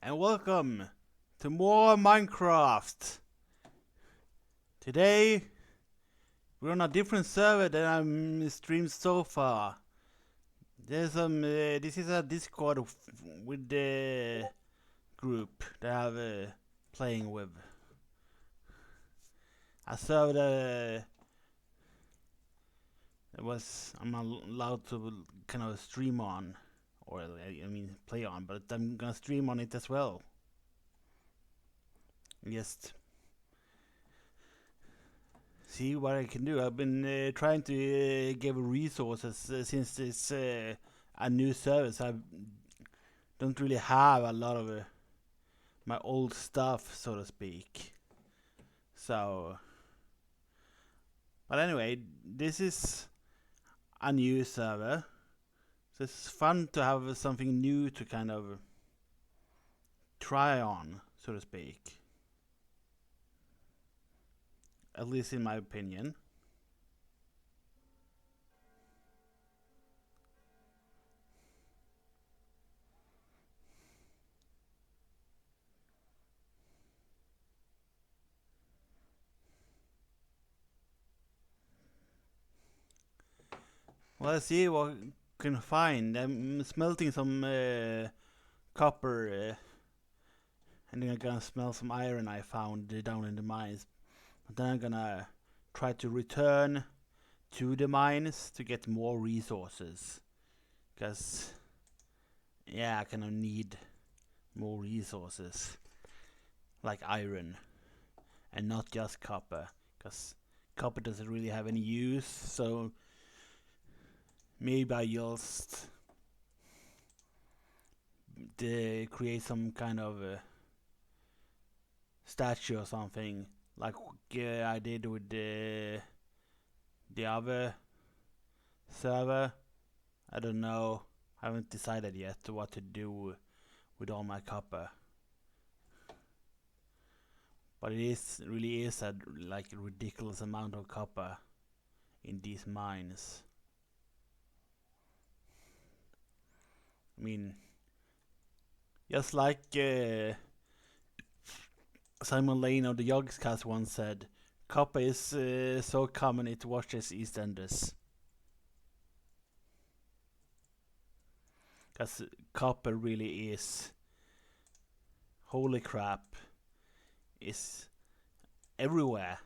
and welcome to more Minecraft. Today we're on a different server than I'm streamed so far. There's some. This is a Discord with the group that I'm playing with. A server that was I'm not allowed to kind of stream on, or I mean play on, but I'm gonna stream on it as well. Just see what I can do. I've been trying to give resources since it's a new service. I don't really have a lot of my old stuff, so to speak. So, but anyway, this is a new server. So it's fun to have something new to kind of try on, so to speak. At least in my opinion. Well, let's see what we can find. I'm smelting some copper, and then I'm gonna smell some iron I found down in the mines. But then I'm gonna try to return to the mines to get more resources. Because, yeah, I kind of need more resources. Like iron. And not just copper. Because copper doesn't really have any use. So, maybe I just create some kind of statue or something. Like I did with the other server. I don't know. I haven't decided yet what to do with all my copper. But it really is a like ridiculous amount of copper in these mines. I mean, just like Simon Lane of the Yogscast once said, copper is so common it washes EastEnders. Because copper really is, holy crap, is everywhere.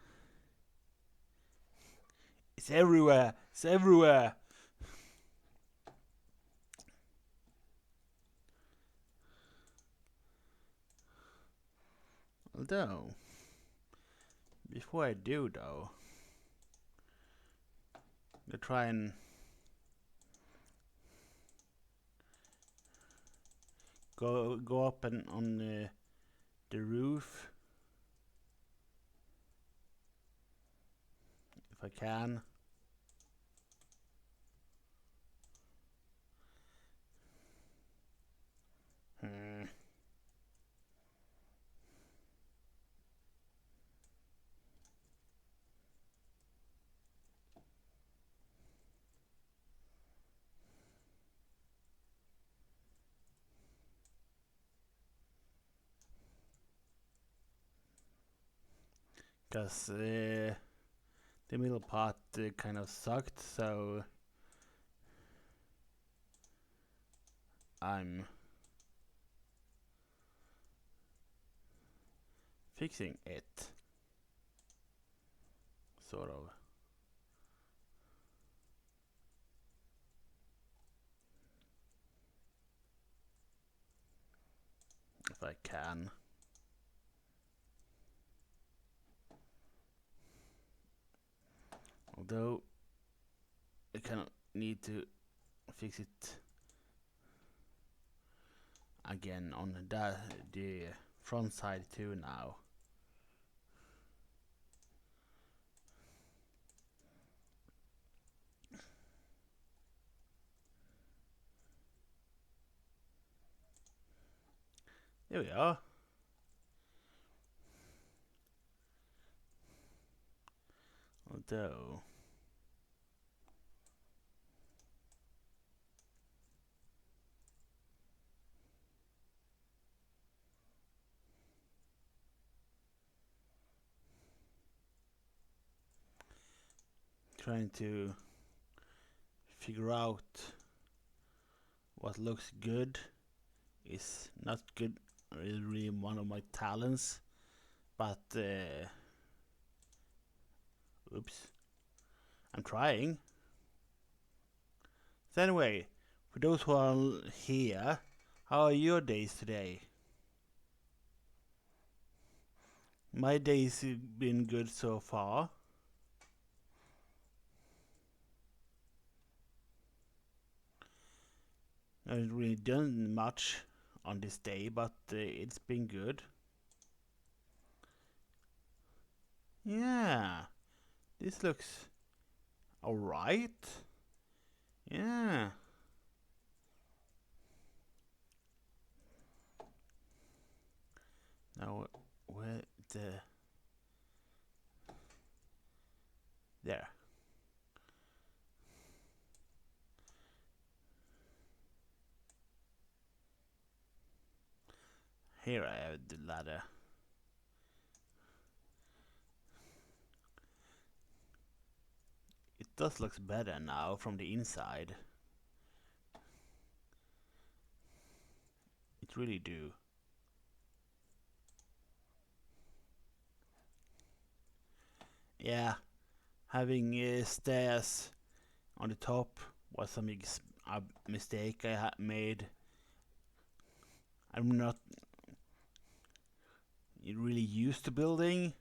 It's everywhere. It's everywhere. Although, before I do though, I'm gonna try and go up and on the roof if I can. Hmm. Because the middle part kind of sucked, so I'm fixing it. Sort of. If I can. Although I kind of need to fix it again on the front side too now. There we are. Although trying to figure out what looks good is not good. Is really one of my talents, but oops, I'm trying. So anyway, for those who are here, how are your days today? My days have been good so far. I haven't really done much on this day, but it's been good. Yeah, this looks alright. Yeah. Now, where the... There. Here I have the ladder. It does look better now from the inside. It really do. Yeah, having stairs on the top was a mistake I made. I'm not really used to building.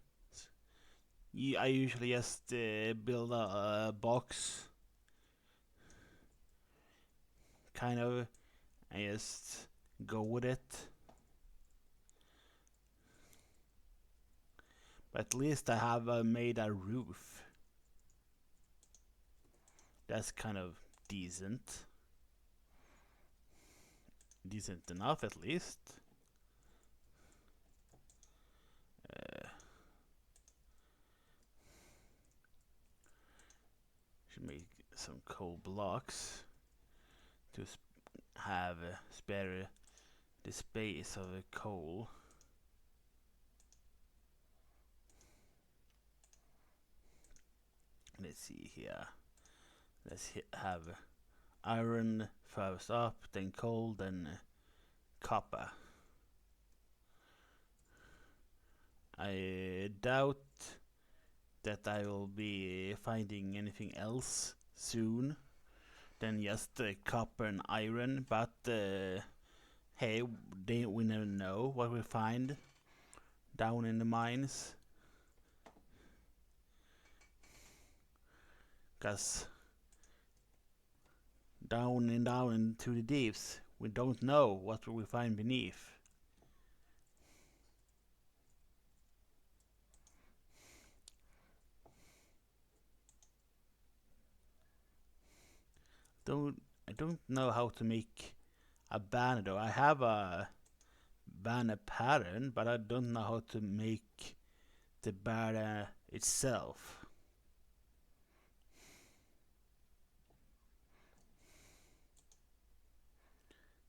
I usually just build a box, kind of, and just go with it. But at least I have made a roof. That's kind of decent. Decent enough, at least. Should make some coal blocks to have spare the space of the coal. Let's see here. Let's have iron first up, then coal, then copper. I doubt that I will be finding anything else soon than just copper and iron, but hey, we never know what we find down in the mines. Cause down into the deeps, we don't know what we find beneath. I don't know how to make a banner though. I have a banner pattern, but I don't know how to make the banner itself.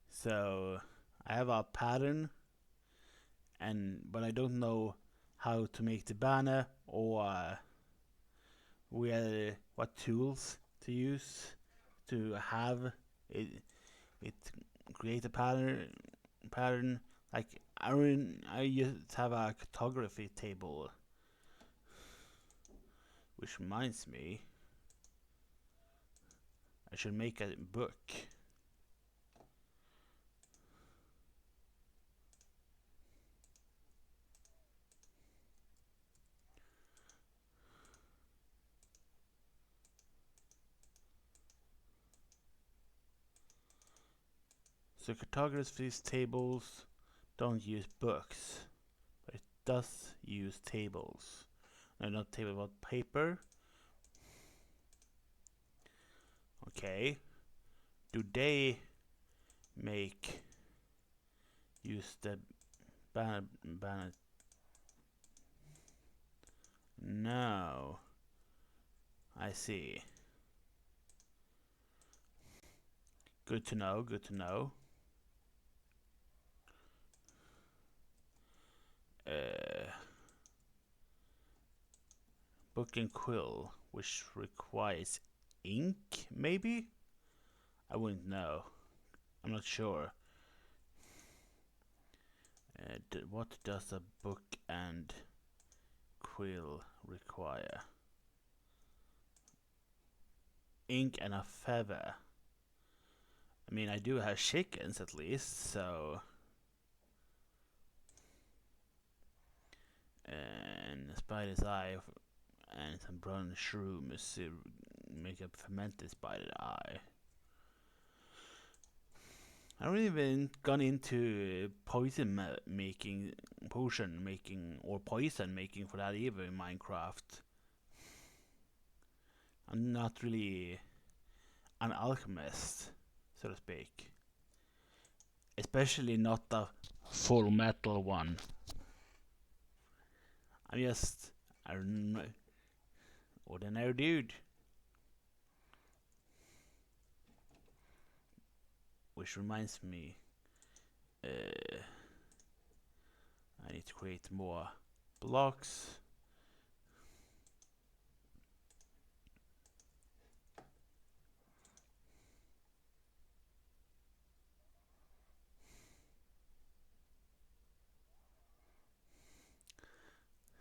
So I have a pattern, but I don't know how to make the banner or what tools to use to have it create a pattern. Like I just have a cartography table, which reminds me I should make a book. So cartography tables don't use books, but it does use tables. No, not table, but paper. Okay. Do they use the banner? No. I see. Good to know, good to know. book and quill, which requires ink, maybe? I wouldn't know. I'm not sure. What does a book and quill require? Ink and a feather. I mean, I do have chickens at least, so... And a spider's eye and some brown shrooms to make a fermented spider eye. I haven't even gone into potion making, or poison making for that either in Minecraft. I'm not really an alchemist, so to speak. Especially not the full metal one. I'm just an ordinary dude. Which reminds me, I need to create more blocks.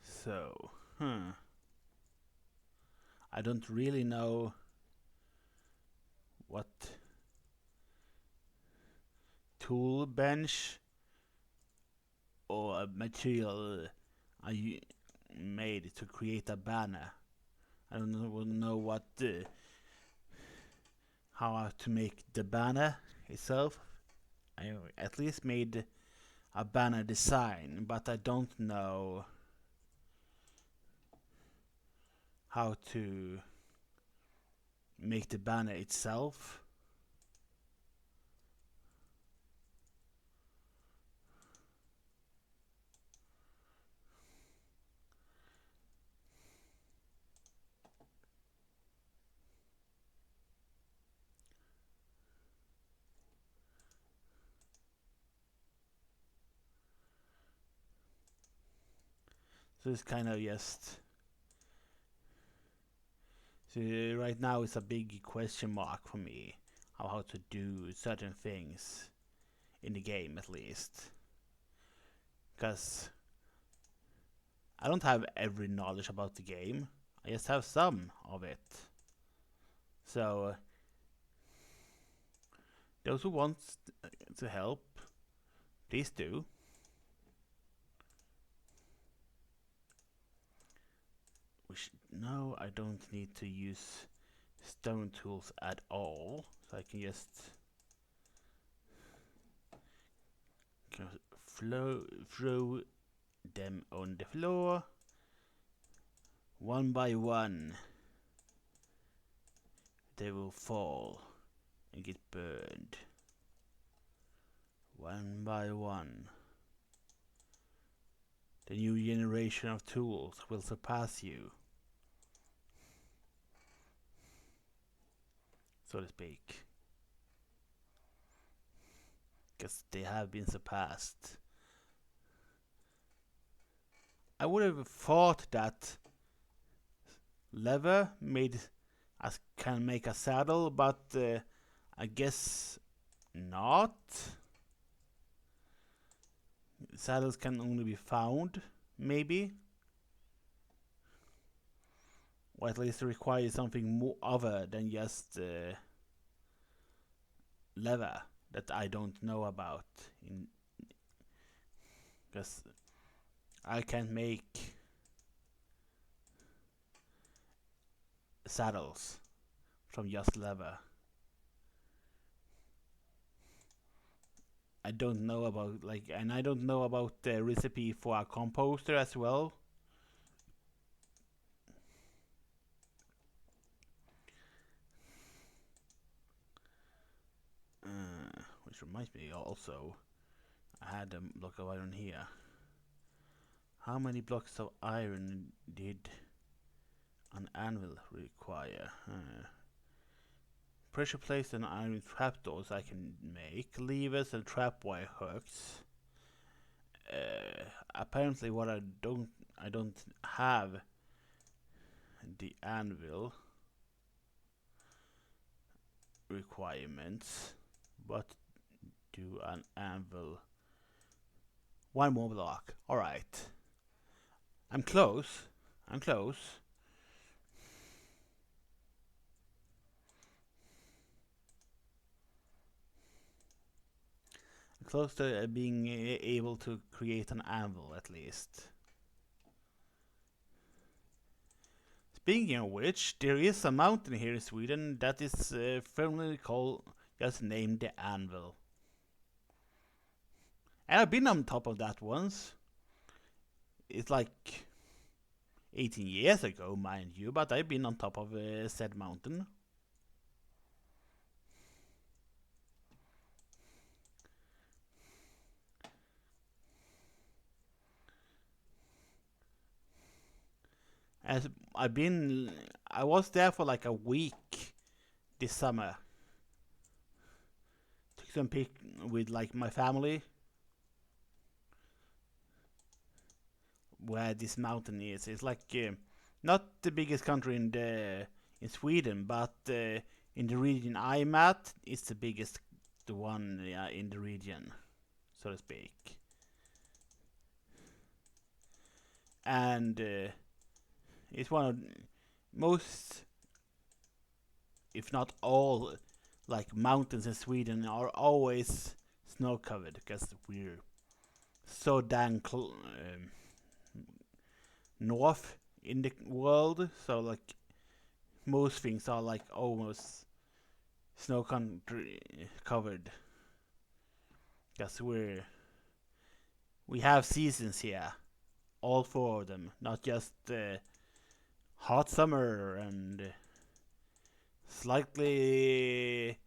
So, I don't really know what tool bench or a material I made to create a banner. I don't know what how to make the banner itself. I at least made a banner design, but I don't know how to make the banner itself. So it's kind of just... So right now it's a big question mark for me how to do certain things in the game, at least. Because I don't have every knowledge about the game. I just have some of it. So those who want to help, please do. No, I don't need to use stone tools at all, so I can just throw them on the floor one by one. They will fall and get burned one by one. The new generation of tools will surpass you, so to speak, because they have been surpassed. I would have thought that leather can make a saddle, but I guess not. Saddles can only be found, maybe, or at least require something more other than just leather that I don't know about. Because I can't make saddles from just leather. I don't know about and I don't know about the recipe for a composter as well. Which reminds me also, I had a block of iron here. How many blocks of iron did an anvil require? Pressure plates and iron trapdoors I can make. Levers and trapwire hooks. Apparently, what I don't have the anvil requirements, but do an anvil. One more block. Alright. I'm close. I'm close. I'm close to being able to create an anvil at least. Speaking of which, there is a mountain here in Sweden that is firmly called, just named the Anvil. And I've been on top of that once. It's like 18 years ago, mind you, but I've been on top of said mountain. As I was there for like a week this summer. Took some pic with like my family, where this mountain is. It's like not the biggest country in Sweden, but in the region I'm at, it's the biggest one in the region, so to speak. And it's one of most, if not all, like mountains in Sweden are always snow covered because we're so dang north in the world. So like most things are like almost snow country covered because we have seasons here, all four of them, not just hot summer and slightly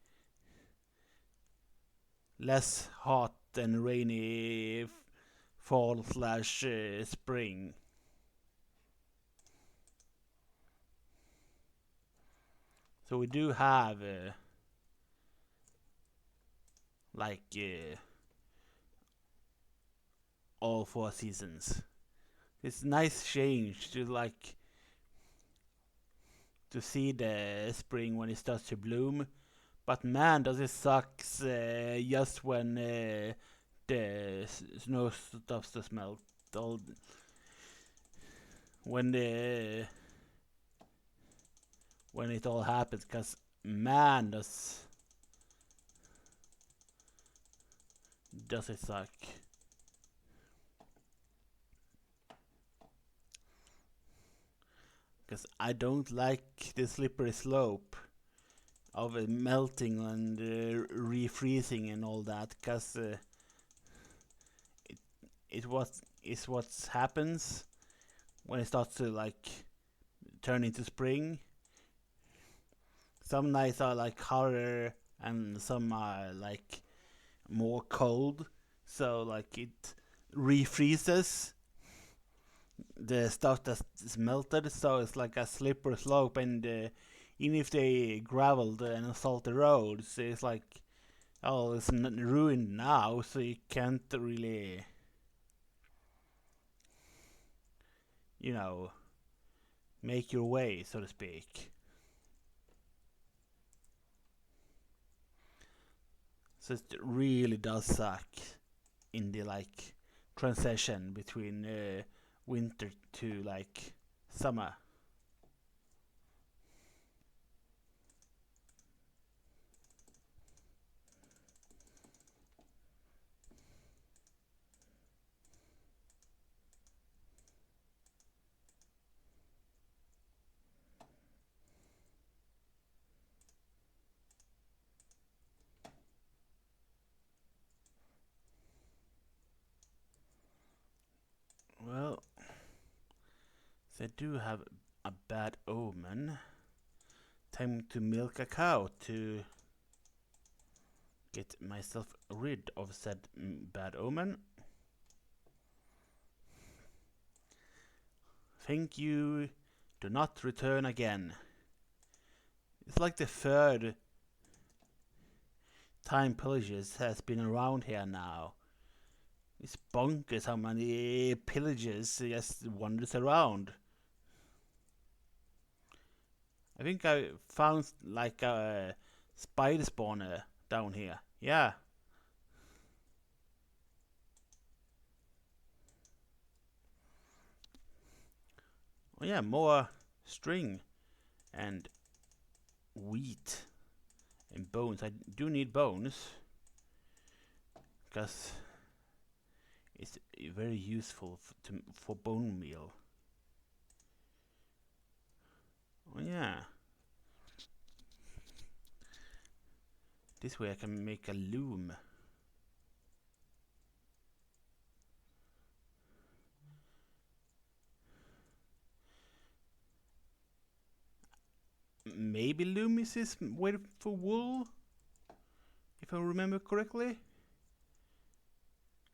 less hot and rainy fall slash spring. So we do have like all four seasons. It's nice change to like to see the spring when it starts to bloom. But man, does it sucks just when the snow starts to melt. All when it all happens, cause man, does it suck. Because I don't like the slippery slope of melting and refreezing and all that. Because it what happens when it starts to like turn into spring. Some nights are like hotter and some are like more cold. So like it refreezes the stuff that's melted, so it's like a slippery slope. And even if they graveled and salty roads, it's like, oh, it's ruined now, so you can't really, you know, make your way, so to speak. So it really does suck in the like transition between winter to like summer. Well, they do have a bad omen. Time to milk a cow to get myself rid of said bad omen. Thank you. Do not return again. It's like the third time pillages has been around here now. It's bonkers how many pillages just wanders around. I think I found like a spider spawner down here. Yeah. Oh yeah, more string and wheat and bones. I do need bones because it's very useful for bone meal. Oh yeah. This way I can make a loom. Maybe loom is this way for wool, if I remember correctly.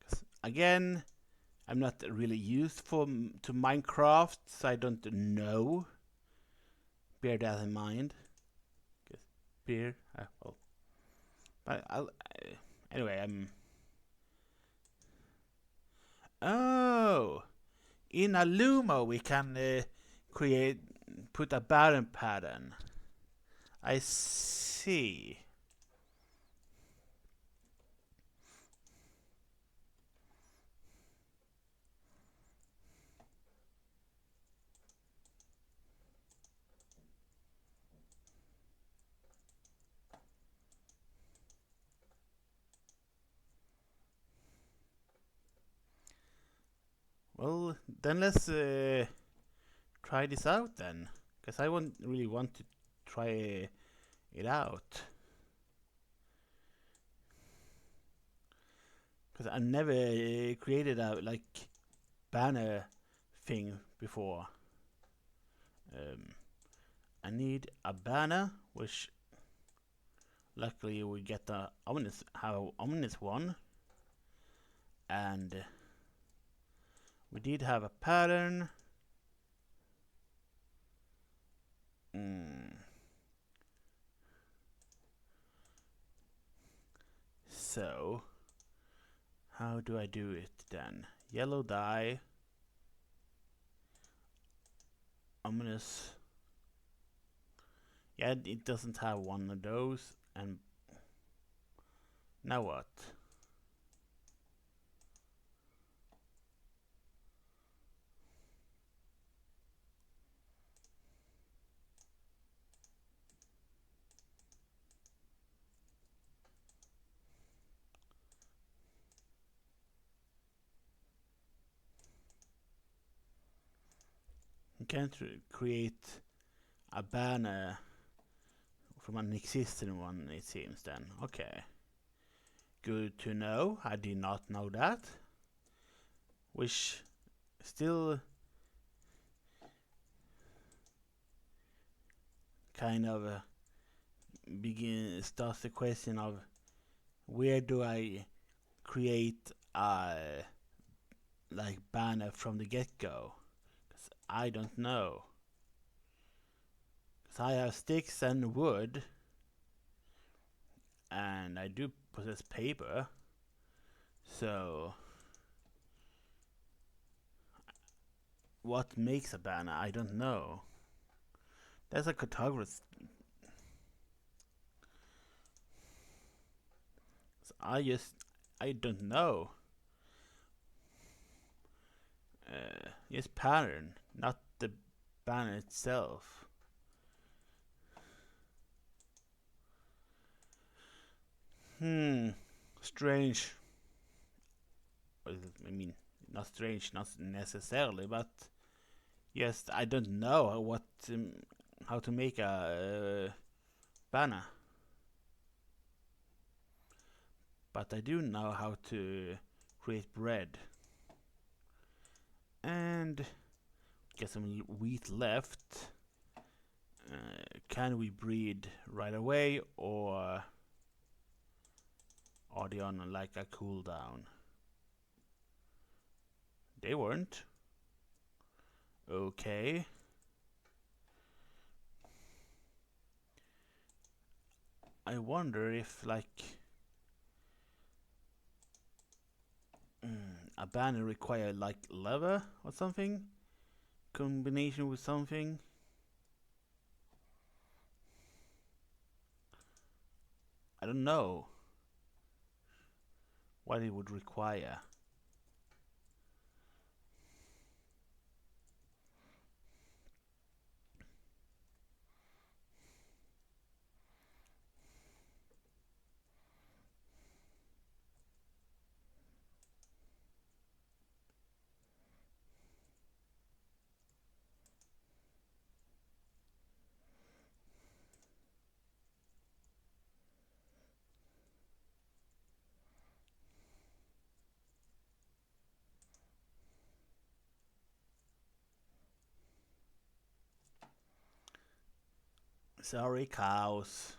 'Cause again, I'm not really used to Minecraft, so I don't know. Bear that in mind. Beer, well, but anyway, oh, in a Luma we can put a barren pattern. I see. Well, then let's try this out then, because I really want to try it out. Because I never created a like banner thing before. I need a banner, which luckily we get the ominous one, and we did have a pattern. So, how do I do it then? Yellow dye, ominous. Yeah, it doesn't have one of those, and now what? You can't create a banner from an existing one, it seems then. Okay. Good to know. I did not know that. Which still kind of starts the question of where do I create a like banner from the get-go? 'Cause I don't know. 'Cause I have sticks and wood, and I do possess paper, so what makes a banner? I don't know. There's a cartographer. So I don't know. Yes, pattern, not the banner itself. Strange. I mean, not strange, not necessarily, but yes, I don't know how to make a banner, but I do know how to create bread and get some wheat left. Can we breed right away, or are they on like a cooldown? They weren't. Okay. I wonder if like a banner require like leather or something, combination with something. I don't know what it would require. Sorry, cows.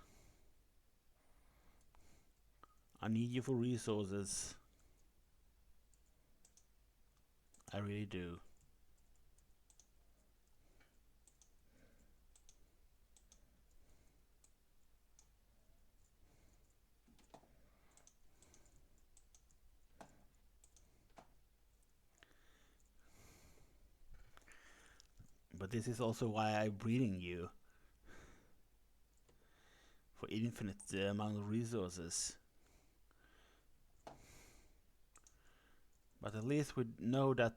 I need you for resources. I really do. But this is also why I'm breeding you. For infinite amount of resources. But at least we know that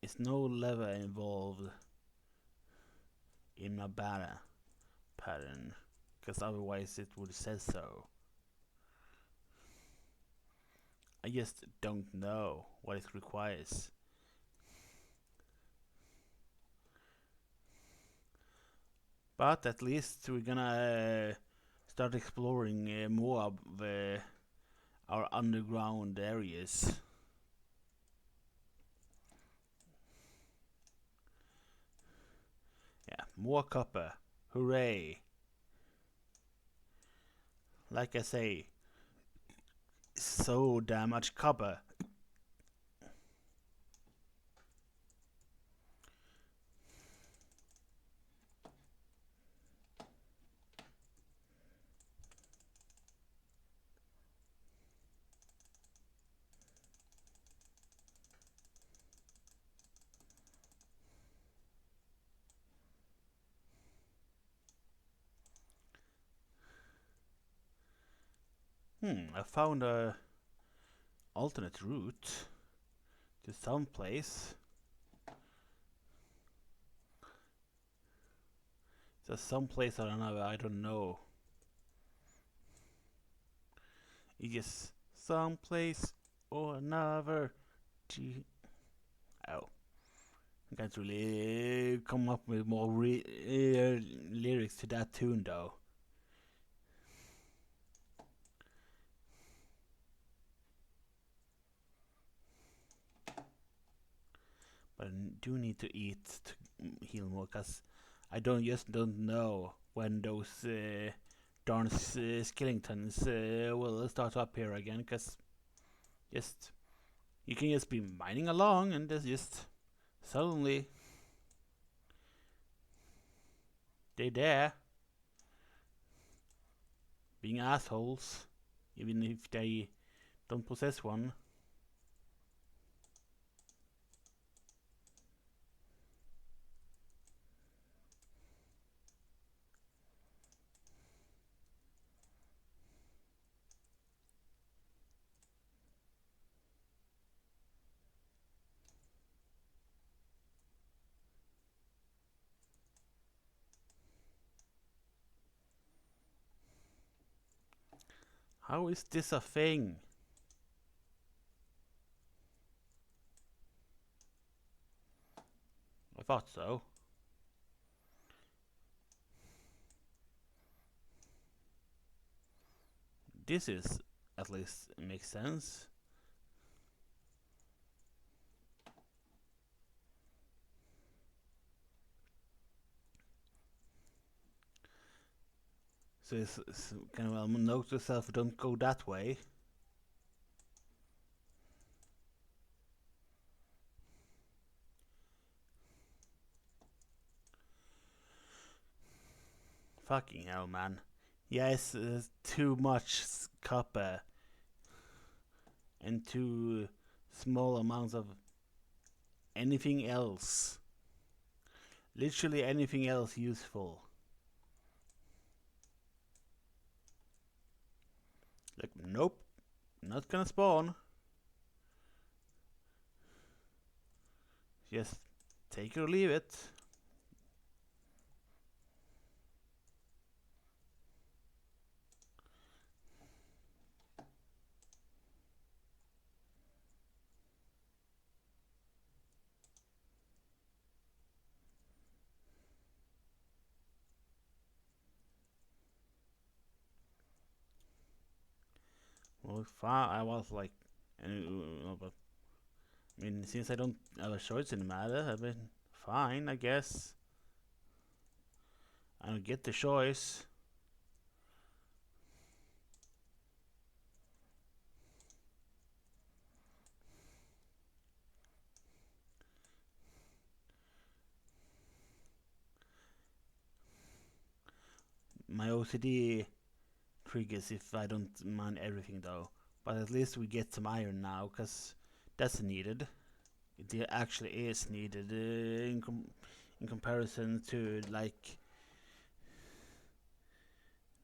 it's no lever involved in my banner pattern, because otherwise it would say so. I just don't know what it requires. But at least we're gonna start exploring more of our underground areas. Yeah, more copper. Hooray! Like I say, so damn much copper. I found a alternate route to some place. There's some place or another, I don't know. It's just some place or another. Gee. Oh. I can't really come up with more lyrics to that tune though. But I do need to eat to heal more, cause I don't know when those darn skeletons will start to appear again. Cause just you can just be mining along and there's just suddenly they're there, being assholes, even if they don't possess one. How is this a thing? I thought so. This is at least makes sense. So it's kind of well, note to yourself, don't go that way. Fucking hell, man. Yes, too much copper and too small amounts of anything else. Literally anything else useful. Nope, not gonna spawn. Just take it or leave it. Well, I was like, but I mean, since I don't have a choice in the matter, I mean, fine, I guess. I don't get the choice. My OCD triggers if I don't mine everything though. But at least we get some iron now, cause that's needed. It actually is needed in comparison to like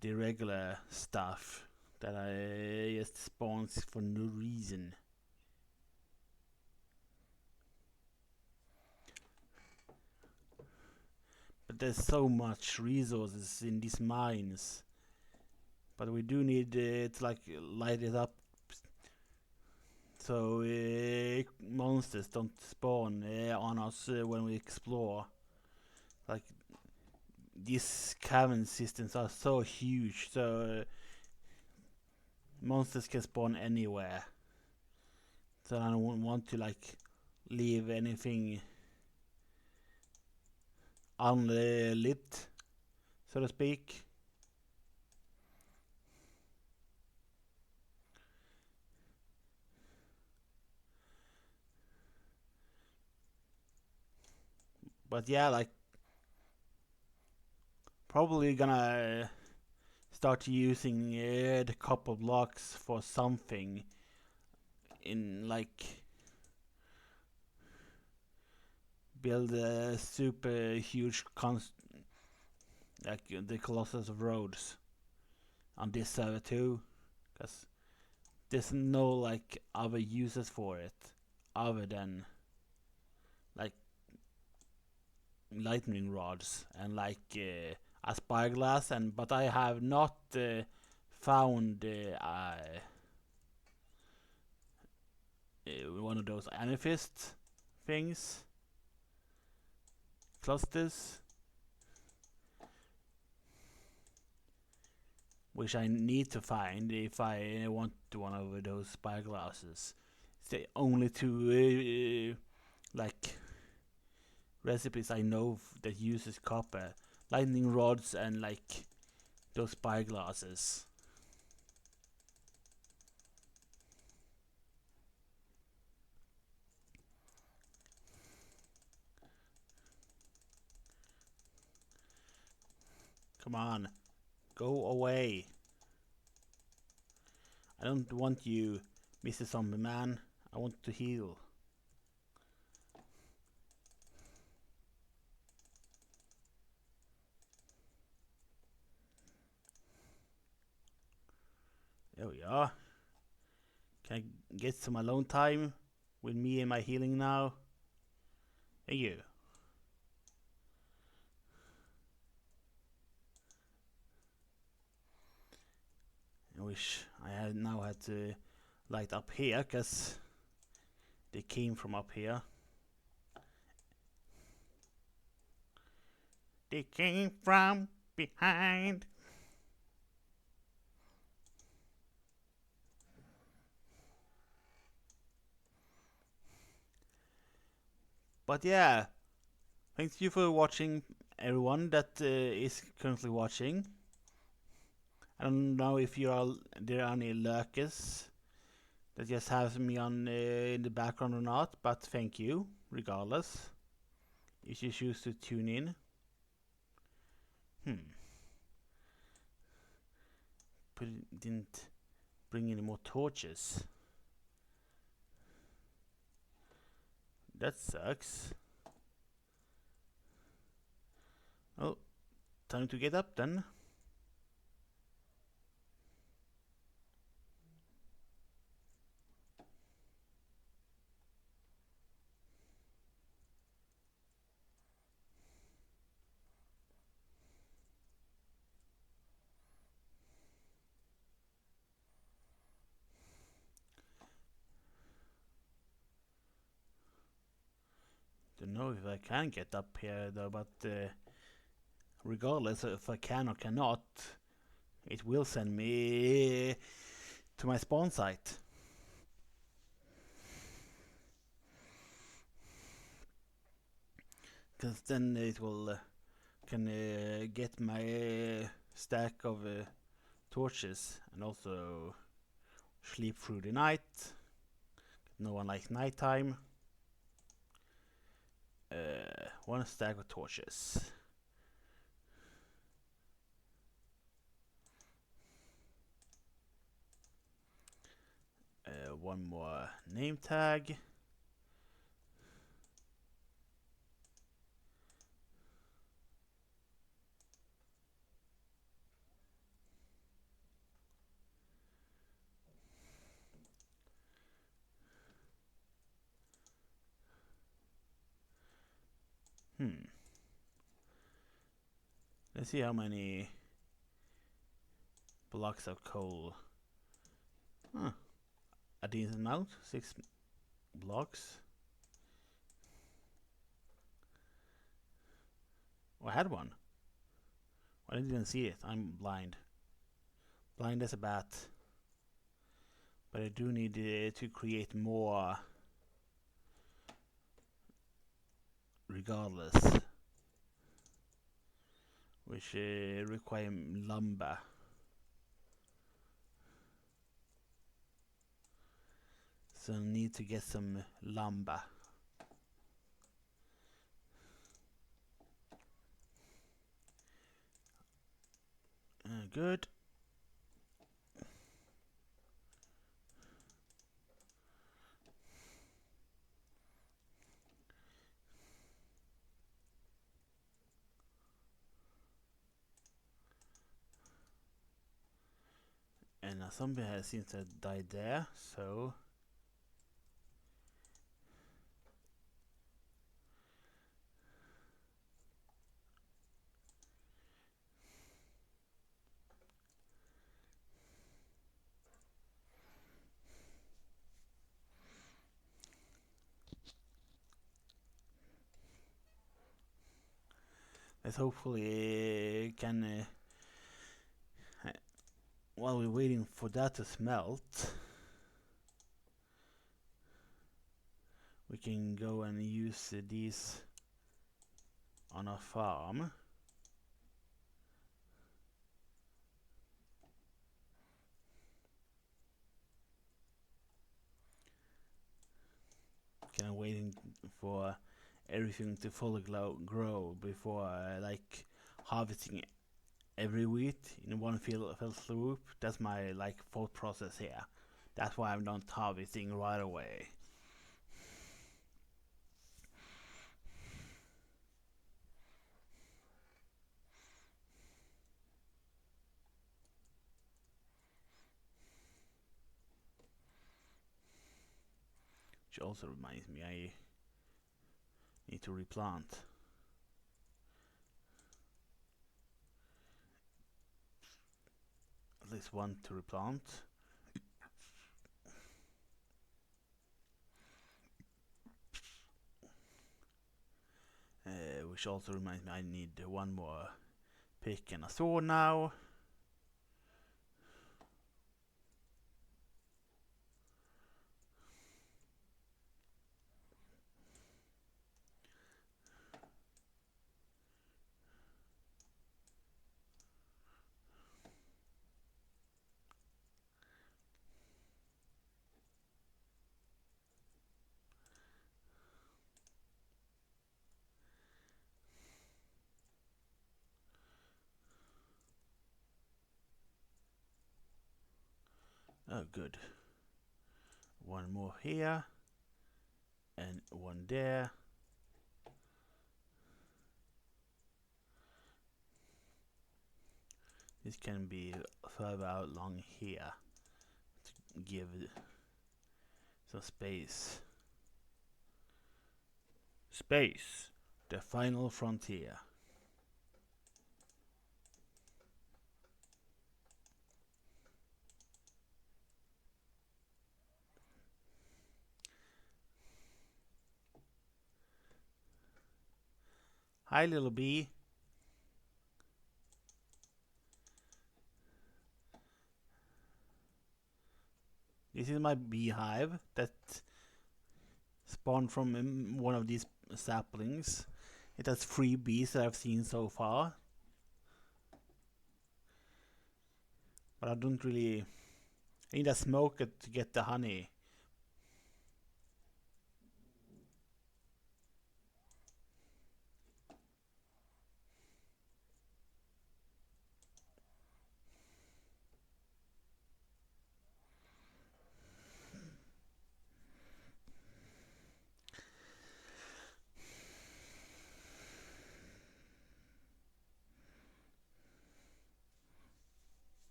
the regular stuff that I just spawns for no reason. But there's so much resources in these mines. But we do need to like light it up so monsters don't spawn on us when we explore. Like these cavern systems are so huge, so monsters can spawn anywhere. So I don't want to like leave anything unlit, so to speak. But yeah, like probably gonna start using the copper blocks for something in like build a super huge like the Colossus of Rhodes on this server too, because there's no like other uses for it other than like lightning rods and like a spyglass, and but I have not found one of those amethyst things clusters, which I need to find if I want one of those spyglasses. It's the only two like recipes I know that uses copper, lightning rods and like those spyglasses. Come on, go away. I don't want you, Mr. Zombie Man. I want to heal. There we are. Can I get some alone time with me and my healing now? Thank you. I wish I had now had to light up here, cause they came from up here. They came from behind. But yeah, thank you for watching, everyone that is currently watching. I don't know if there are any lurkers that just have me on in the background or not, but thank you regardless. If you choose to tune in. Didn't bring any more torches. That sucks. Oh, time to get up then. know if I can get up here though, but regardless if I can or cannot, it will send me to my spawn site. Because then it will can get my stack of torches and also sleep through the night. No one likes nighttime. One stack of torches. One more name tag. Let's see how many blocks of coal. A decent amount, 6 blocks. Oh, I had one. I didn't see it. I'm blind. Blind as a bat. But I do need to create more regardless. Which require lumber. So I need to get some lumber. Good. And a zombie has seems to have died there, so let's hopefully can while we're waiting for that to smelt, we can go and use these on our farm. Kind of waiting for everything to fully grow before like harvesting every wheat in one fell swoop. That's my like thought process here. That's why I'm not harvesting right away. Which also reminds me, I need to replant. At least one to replant. Which also reminds me, I need one more pick and a sword now. Oh, good. One more here. And one there. This can be further out along here to give some space. Space, the final frontier. Hi, little bee. This is my beehive that spawned from one of these saplings. It has 3 bees that I've seen so far. But I don't really... I need a smoker to get the honey.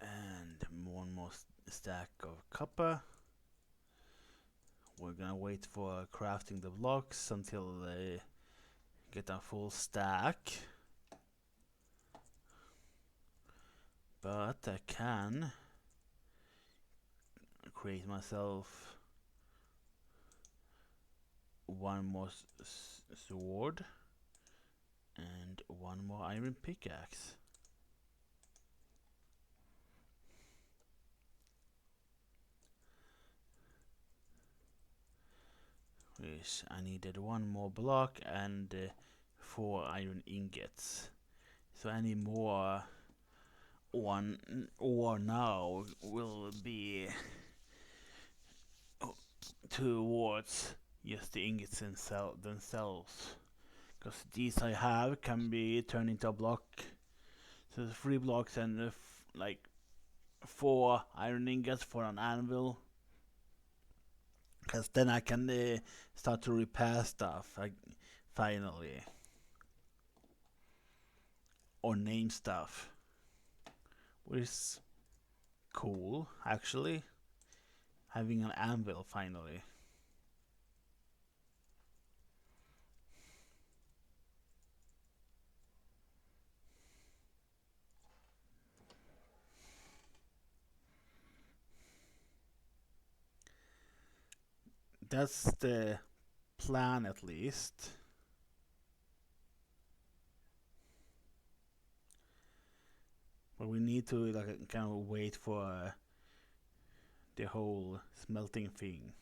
And one more stack of copper. We're gonna wait for crafting the blocks until they get a full stack. But I can create myself one more sword and one more iron pickaxe. Which I needed one more block and 4 iron ingots. So any more ore now will be towards just the ingots themselves. Because these I have can be turned into a block. So 3 blocks and like 4 iron ingots for an anvil. Because then I can start to repair stuff finally. Or name stuff. Which is cool, actually. Having an anvil finally. That's the plan, at least. But we need to like kind of wait for the whole smelting thing.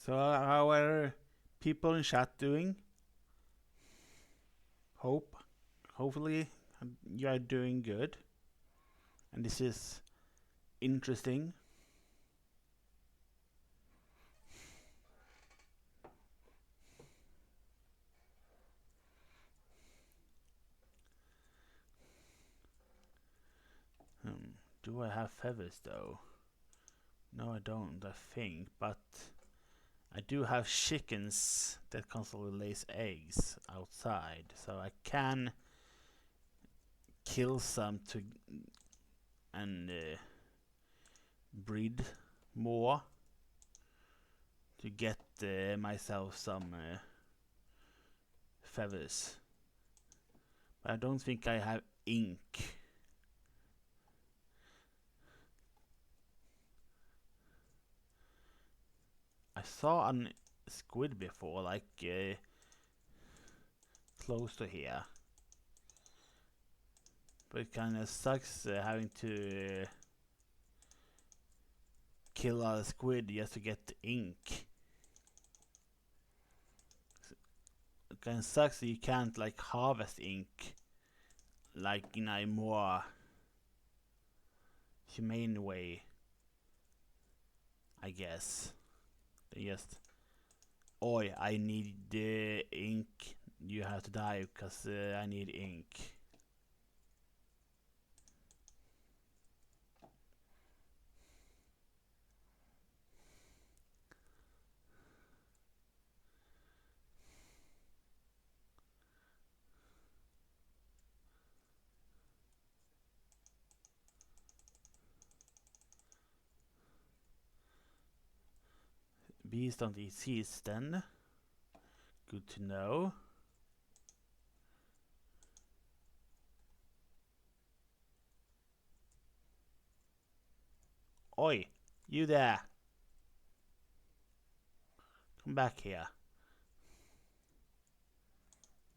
So how are people in chat doing? Hopefully you are doing good. And this is interesting. Do I have feathers though? No, I don't, I think, but I do have chickens that constantly lays eggs outside, so I can kill some to and breed more to get myself some feathers. But I don't think I have ink. I saw a squid before, like close to here. But it kinda sucks having to kill a squid just to get ink. It kinda sucks that you can't like harvest ink like in a more humane way, I guess. Just, oi, I need the ink. You have to die because I need ink. bees don't eat seeds then. Good to know. Oi, you there. Come back here.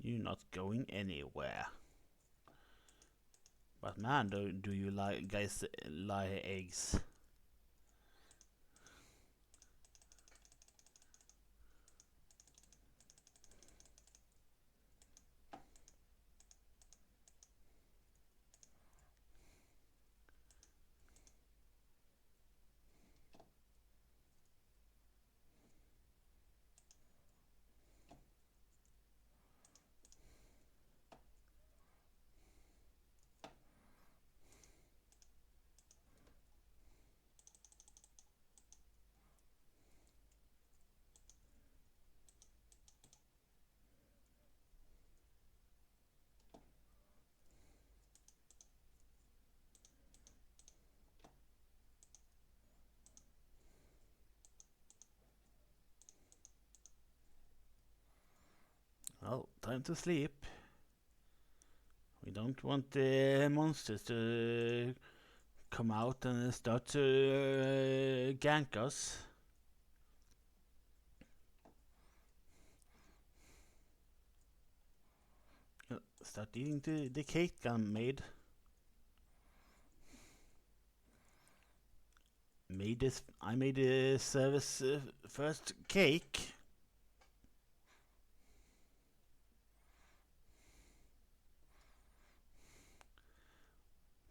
You're not going anywhere. But man, do you like guys lay eggs? Well, time to sleep. We don't want the monsters to come out and start to gank us. Start eating the cake I made. I made the service first cake.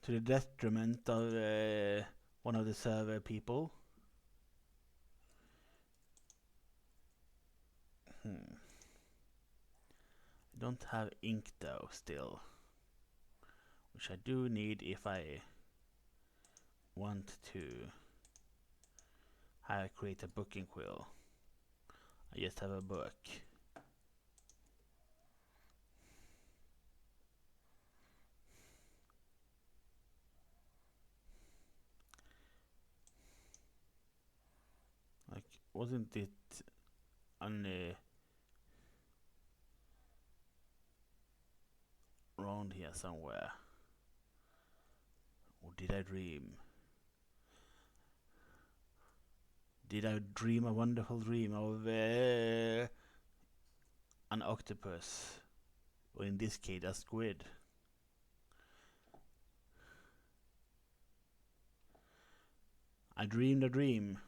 To the detriment of one of the server people. I don't have ink though still, which I do need if I want to create a booking quill. I just have a book. Like, wasn't it on around here somewhere? Or did I dream? Did I dream a wonderful dream of an octopus? Or in this case, a squid? I dreamed a dream,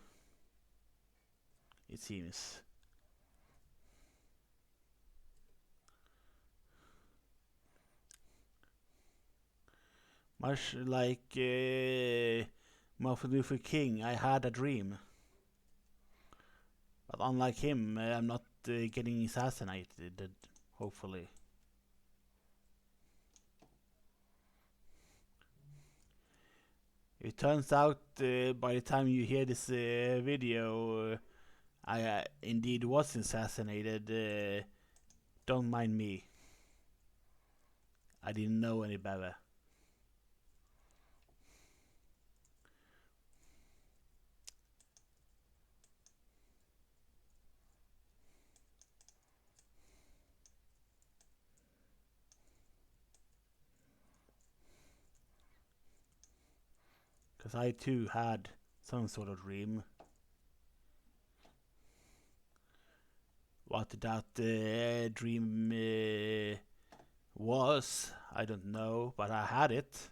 it seems. Much like Martin Luther King, I had a dream. But unlike him, I'm not getting assassinated, hopefully. It turns out by the time you hear this video, I indeed was assassinated. Don't mind me. I didn't know any better. Because I too had some sort of dream. What that dream was, I don't know, but I had it.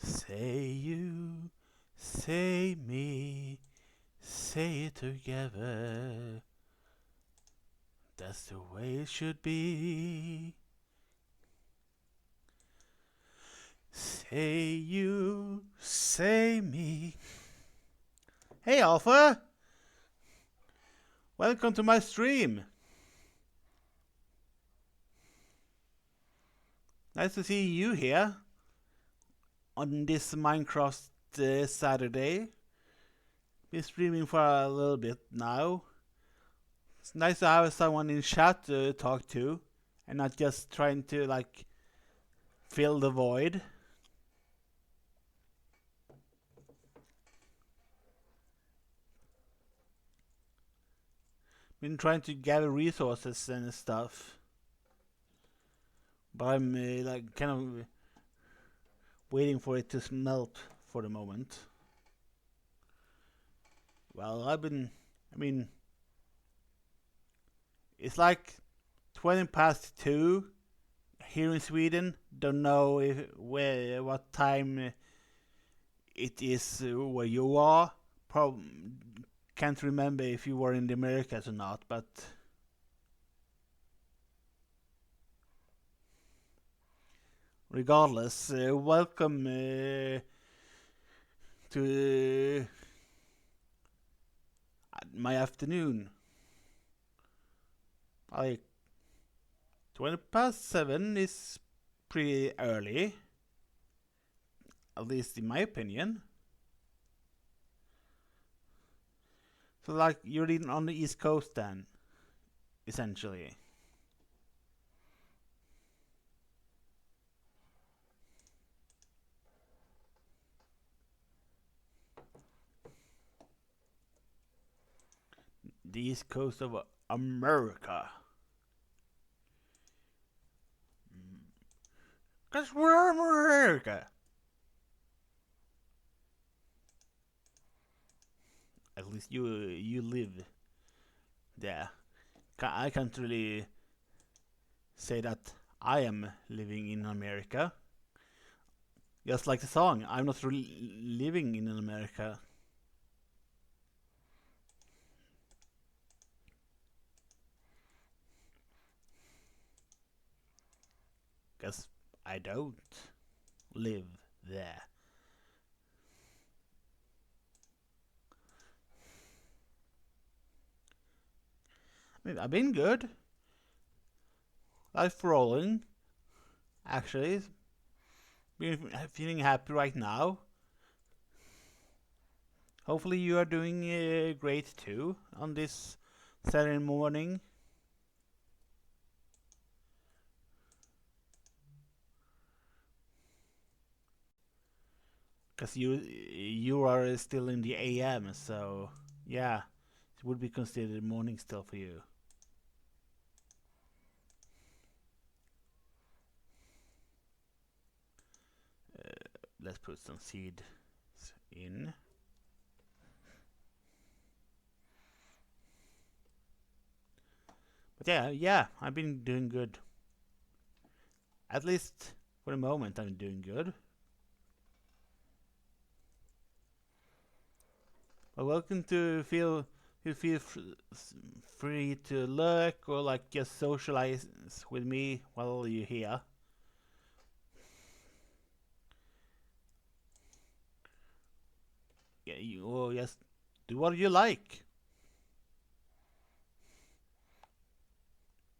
Say you, say me, say it together. That's the way it should be. Say you, say me. Hey Alpha! Welcome to my stream. Nice to see you here on this Minecraft Saturday. been streaming for a little bit now. It's nice to have someone in chat to talk to, and not just trying to like fill the void. Been trying to gather resources and stuff, but I'm like kind of waiting for it to smelt for the moment. Well, I mean, it's like 20 past 2 here in Sweden. Don't know what time it is where you are. Can't remember if you were in the Americas or not, but regardless, welcome to my afternoon. Like 20 past 7 is pretty early, at least in my opinion. So like you're on the East Coast then, essentially. The East Coast of America. Cause we're America. At least you live there. I can't really say that I am living in America. Just like the song, I'm not really living in America. Cause I don't live there. I mean, I've been good. Life rolling. Actually, been feeling happy right now. Hopefully, you are doing great too on this Saturday morning. Cause you are still in the AM, so yeah, it would be considered morning still for you. Let's put some seeds in. But yeah, I've been doing good. At least for the moment, I'm doing good. But welcome to feel free to lurk or like just socialize with me while you're here. Yeah, or just do what you like.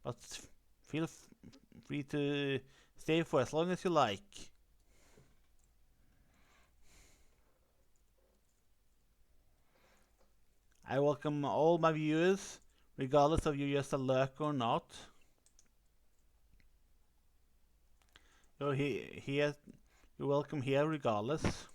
But feel free to stay for as long as you like. I welcome all my viewers, regardless of you just a lurker or not. You're here. You're welcome here, regardless.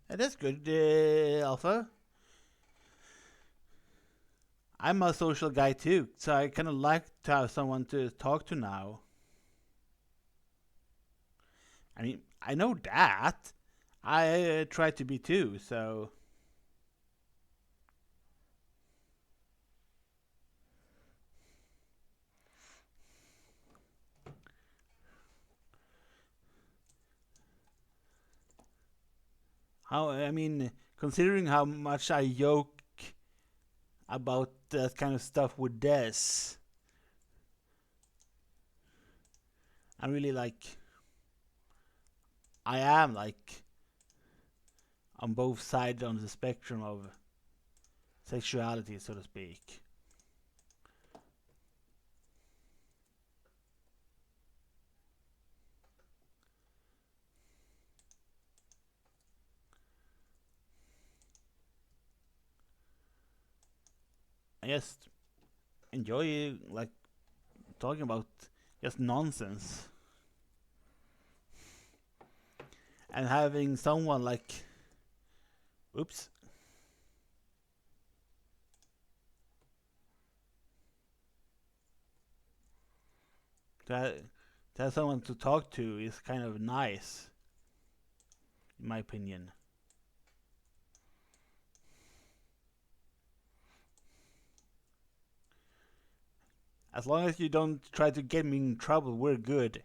And that's good, Alpha. I'm a social guy too, so I kind of like to have someone to talk to now. I mean, I know that. I try to be too, so. I mean, considering how much I joke about that kind of stuff with Des, I'm really like. I am like on both sides on the spectrum of sexuality, so to speak. just enjoy like talking about just nonsense and having someone like, oops, to have someone to talk to is kind of nice, in my opinion. As long as you don't try to get me in trouble, we're good.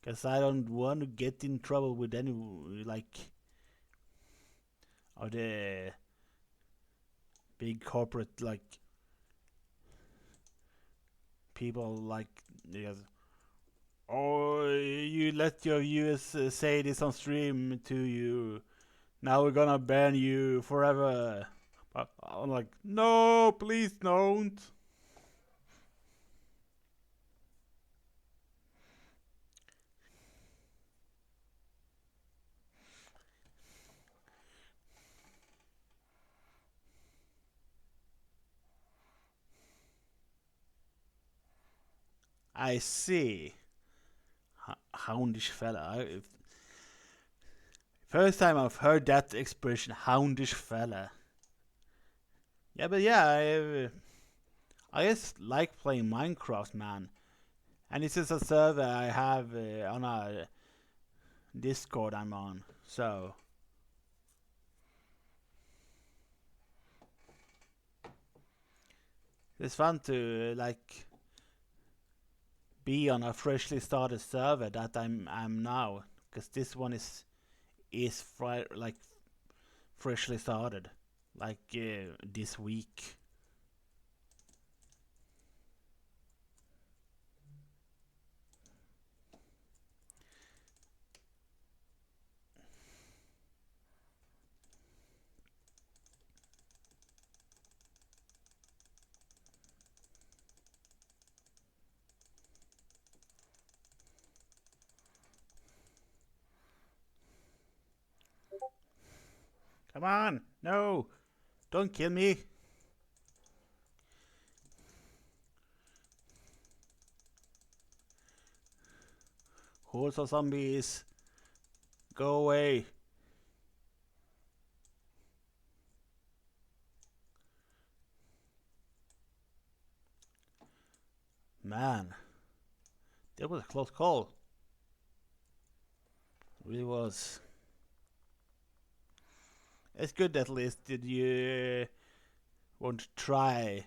Cause I don't want to get in trouble with any like of the big corporate like people like yes. Oh, you let your viewers say this on stream to you. Now we're gonna ban you forever. But I'm like, no, please don't. I see. Houndish fella. First time I've heard that expression, houndish fella. Yeah, but yeah, I just like playing Minecraft, man. And this is a server I have on a Discord I'm on. So it's fun to like be on a freshly started server that I'm now, because this one is like freshly started, like this week. Come on, no, don't kill me. Hordes of zombies, go away. Man, that was a close call. It really was. It's good at least that you won't try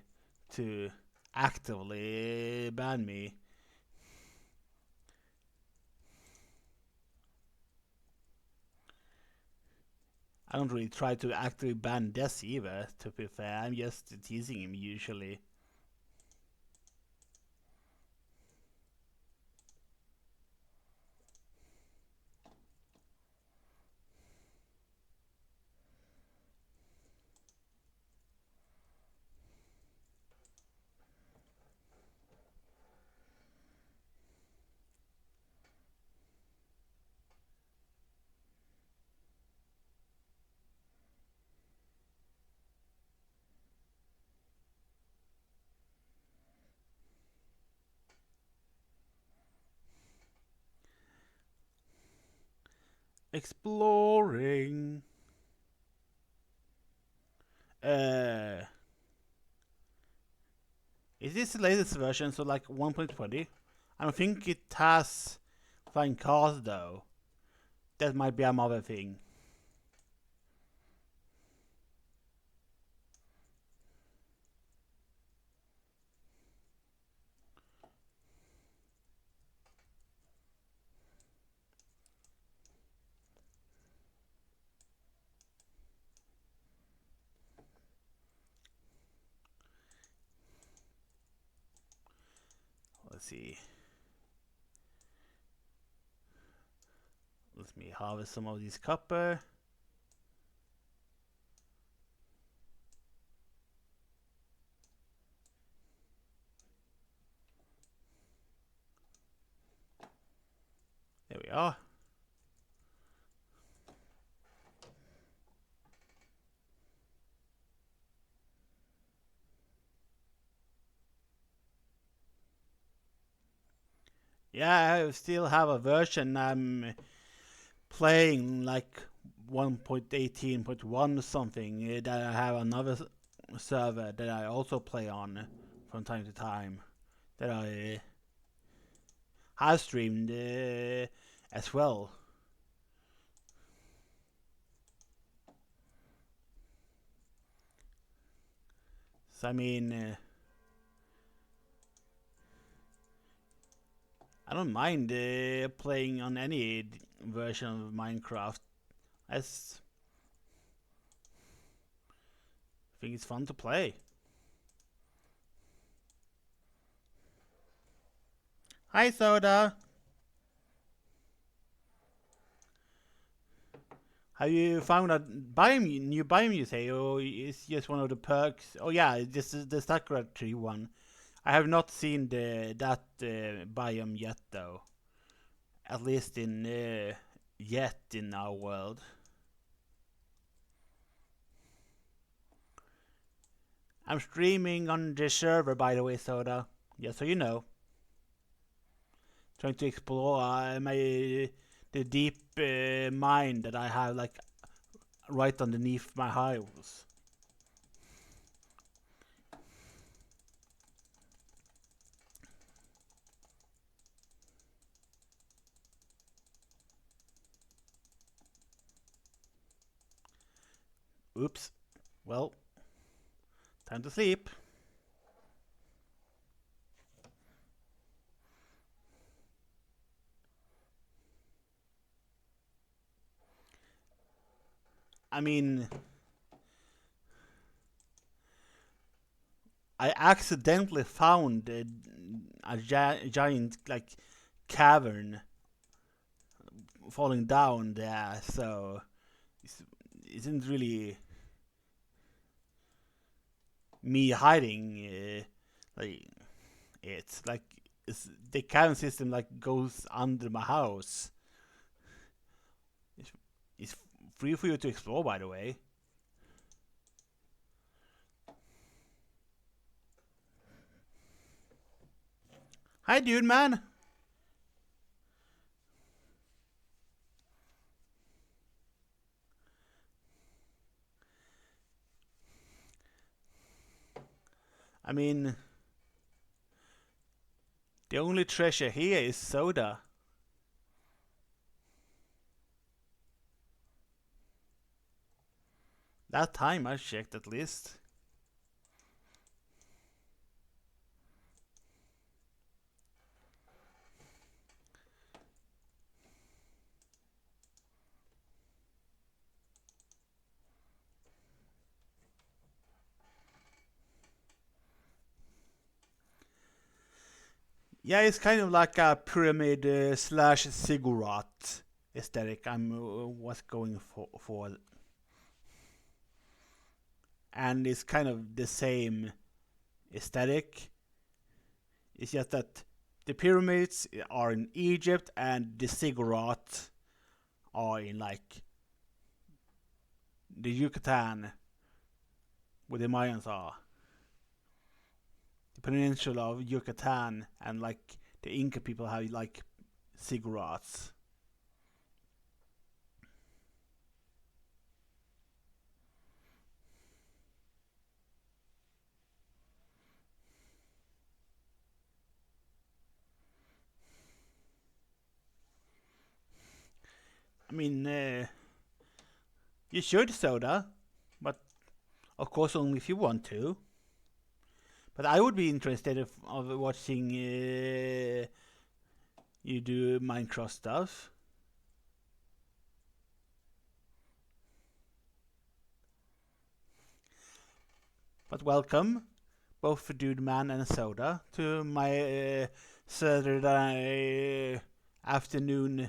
to actively ban me. I don't really try to actively ban Des either, to be fair. I'm just teasing him usually. Exploring. Uh, is this the latest version, so like 1.20? I don't think it has flying cars though. That might be another thing. Let's see. Let me harvest some of these copper. There we Yeah. Yeah, I still have a version. I'm playing like 1.18.1 or something that I have another server that I also play on from time to time that I have streamed as well. So I mean, I don't mind playing on any version of Minecraft. I think it's fun to play. Hi, Soda. Have you found a new biome you say, or is just one of the perks? Oh yeah, this is the Sakura tree one. I have not seen that biome yet though. At least in yet in our world. I'm streaming on the server, by the way, Soda. Yeah, so you know. Trying to explore the deep mine that I have like right underneath my house. Oops. Well, time to sleep. I mean, I accidentally found a giant like cavern falling down there, so it isn't really me hiding. Like it's like the cavern system like goes under my house. It's, it's free for you to explore, by the way. Hi, dude, man. I mean, the only treasure here is soda. That time I checked, at least. Yeah, it's kind of like a pyramid slash ziggurat aesthetic. I'm was going for, and it's kind of the same aesthetic. It's just that the pyramids are in Egypt and the ziggurat are in like the Yucatan, where the Mayans are. The peninsula of Yucatan and like the Inca people have like ziggurats. I mean, you should soda, but of course only if you want to. But I would be interested of watching you do Minecraft stuff. But welcome, both Dude Man and Soda, to my Saturday afternoon,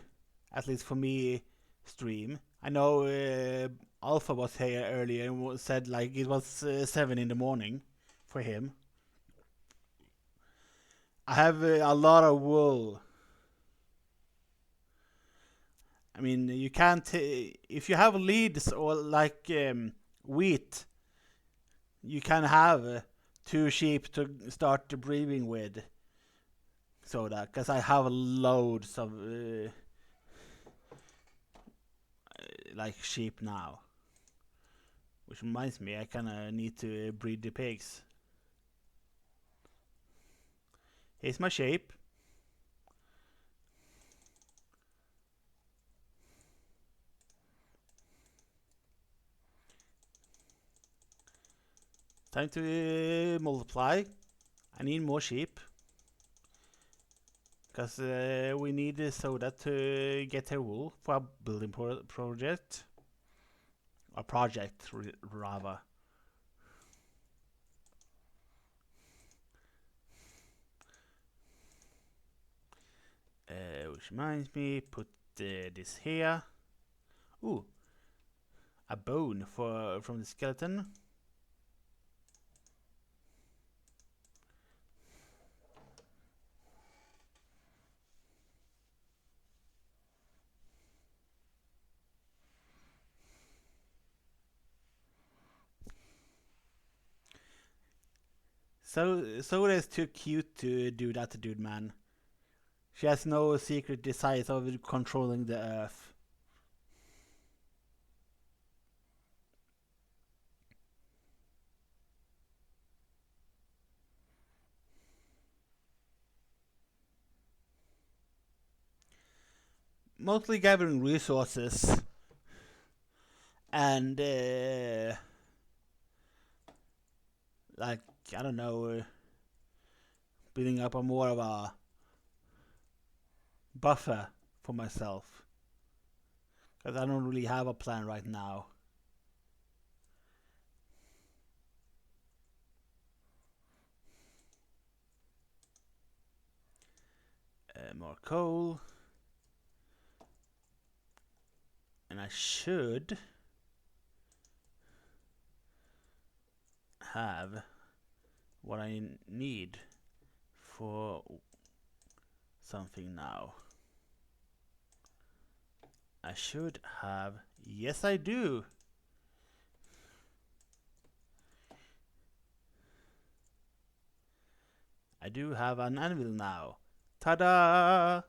at least for me, stream. I know Alpha was here earlier and said like it was 7 in the morning for him. I have a lot of wool. I mean, you can't. If you have leads or like wheat, you can have two sheep to start breeding with. So that, because I have loads of like sheep now. Which reminds me, I kind of need to breed the pigs. Here's my sheep. Time to multiply. I need more sheep. Because we need soda to get a wool for a building project. A project, rather. Which reminds me, put this here. Ooh, a bone from the skeleton. Soda is too cute to do that, dude, man. She has no secret desires of controlling the earth. Mostly gathering resources and like, I don't know, building up a more of a buffer for myself, because I don't really have a plan right now. More coal, and I should have what I need for something now. I should have. Yes, I do. I do have an anvil now. Ta-da!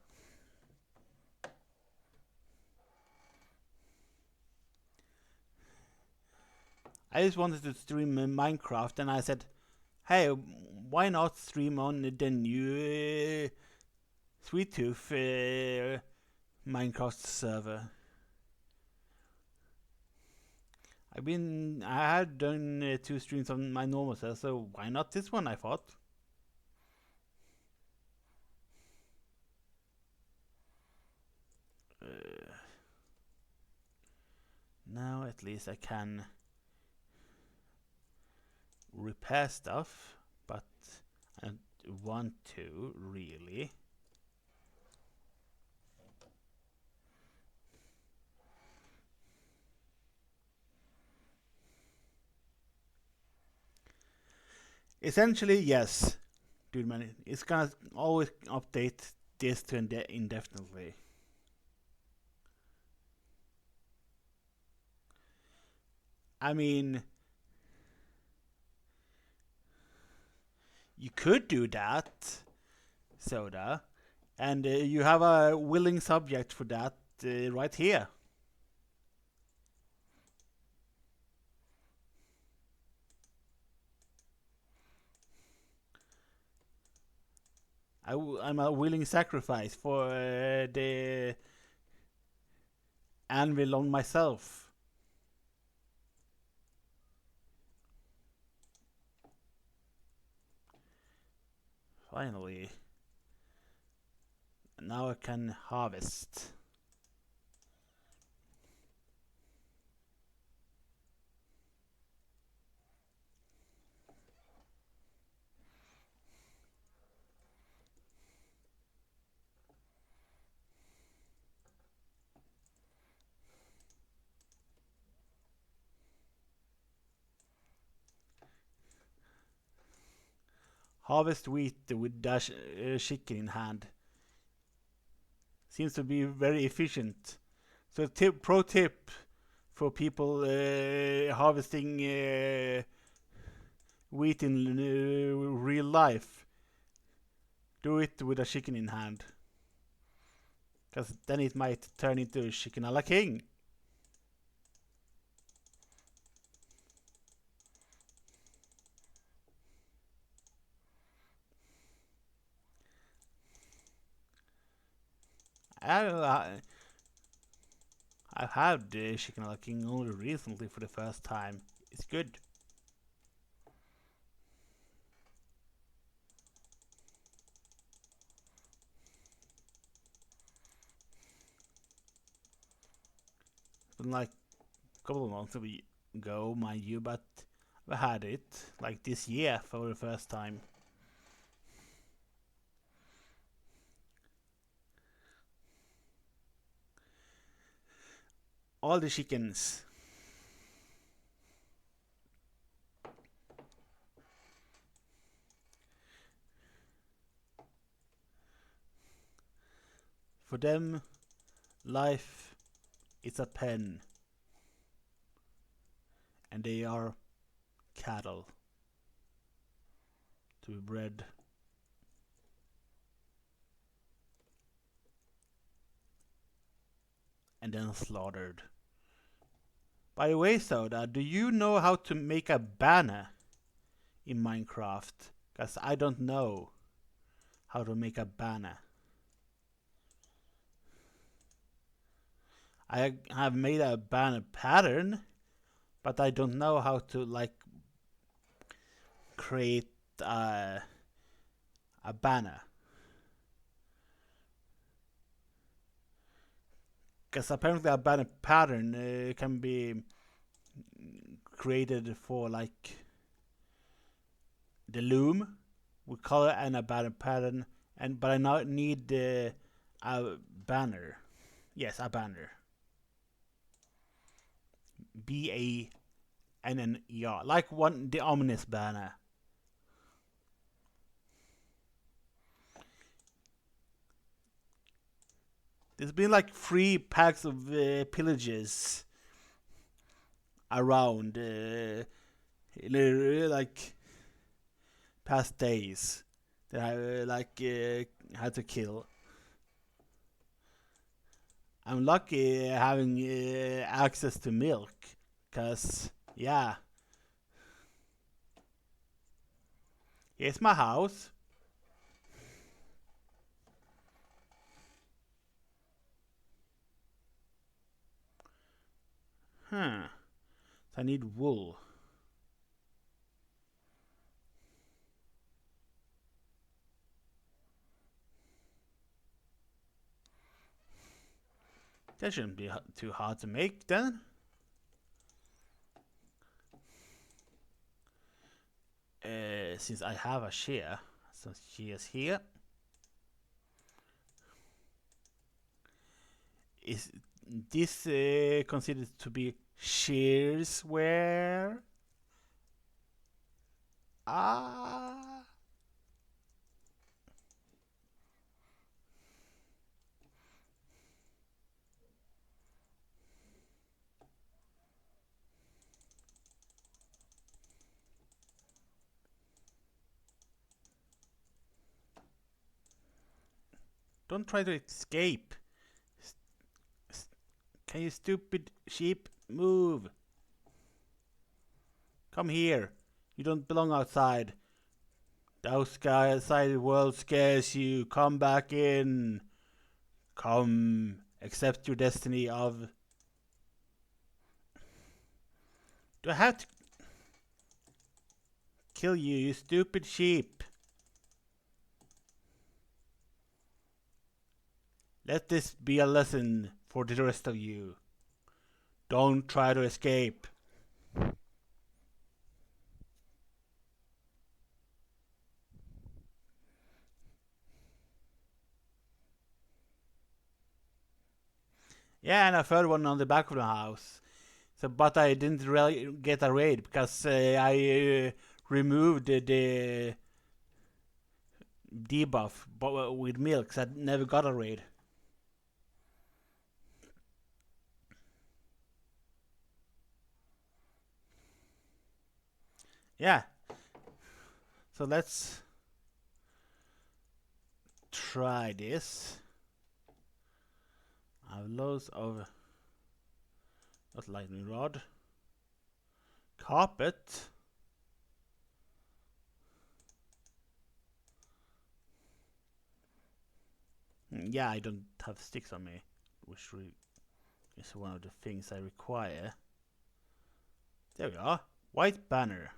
I just wanted to stream Minecraft, and I said, hey, why not stream on the new Sweet Tooth Minecraft server? I had done 2 streams on my normal server, so why not this one, I thought. Now at least I can repair stuff, but I don't want to, really. Essentially, yes, dude, man. It's gonna always update this to indefinitely. I mean, you could do that, Soda, and you have a willing subject for that right here. I'm a willing sacrifice for the anvil on myself. Finally. Now I can harvest. Harvest wheat with dash chicken in hand. Seems to be very efficient. So pro tip for people harvesting wheat in real life: do it with a chicken in hand, because then it might turn into chicken a la king. I, I've had chicken a la king only recently for the first time. It's good. It's been like a couple of months ago, mind you, but I had it like this year for the first time. All the chickens. For them, life is a pen, and they are cattle to be bred. And then slaughtered. By the way, Soda, do you know how to make a banner in Minecraft? Because I don't know how to make a banner. I have made a banner pattern, but I don't know how to like create a banner. Because apparently a banner pattern can be created for like the loom with color and a banner pattern, but I now need a banner. Yes, a banner. BANNER, like the ominous banner. There's been like 3 packs of pillages around like past days that I had to kill. I'm lucky having access to milk, cause yeah, here's my house. Huh. So I need wool. That shouldn't be too hard to make then. Since I have a shear, so she is here. Is this considered to be shears wear? Ah. Don't try to escape. Can you stupid sheep move? Come here. You don't belong outside. The outside world scares you. Come back in. Come. Accept your destiny of... Do I have to kill you, you stupid sheep? Let this be a lesson for the rest of you. Don't try to escape. Yeah, and a third one on the back of the house. So, but I didn't really get a raid because I removed the debuff with milk, so I never got a raid. Yeah. So let's try this. I have loads of not lightning rod, carpet. Yeah, I don't have sticks on me, which is one of the things I require. There we are. White banner.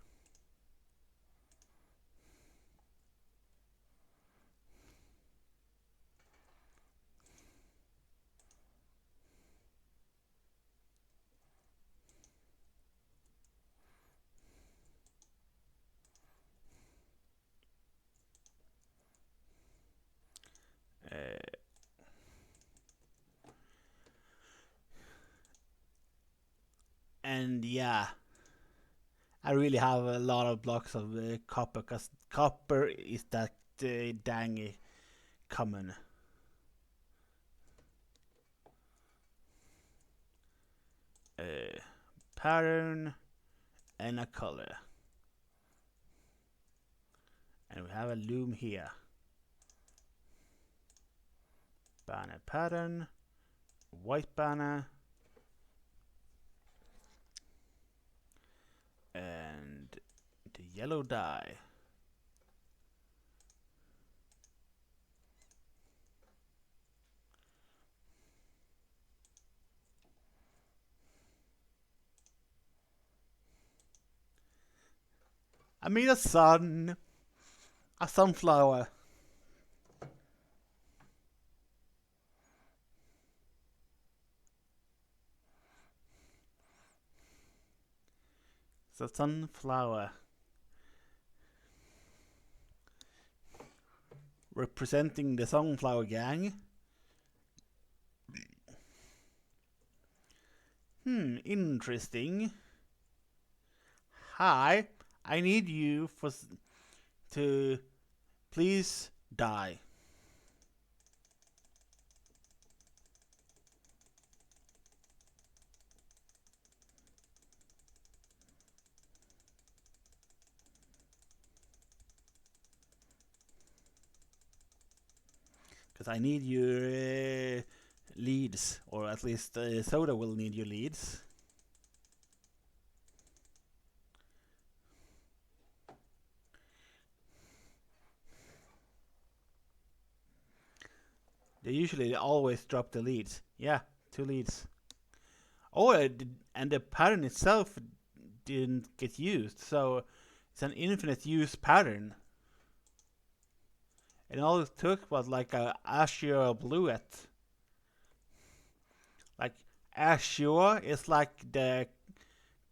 And yeah, I really have a lot of blocks of copper, because copper is that dang common. Pattern and a color. And we have a loom here. Banner pattern, white banner, and the yellow dye. I made a sun, a sunflower. It's a sunflower. Representing the Sunflower Gang. Interesting. Hi, I need you to please die. Because I need your leads, or at least Soda will need your leads. They usually always drop the leads. Yeah, 2 leads. Oh, and the pattern itself didn't get used, so it's an infinite use pattern. And all it took was like a azure bluette. Like azure is like the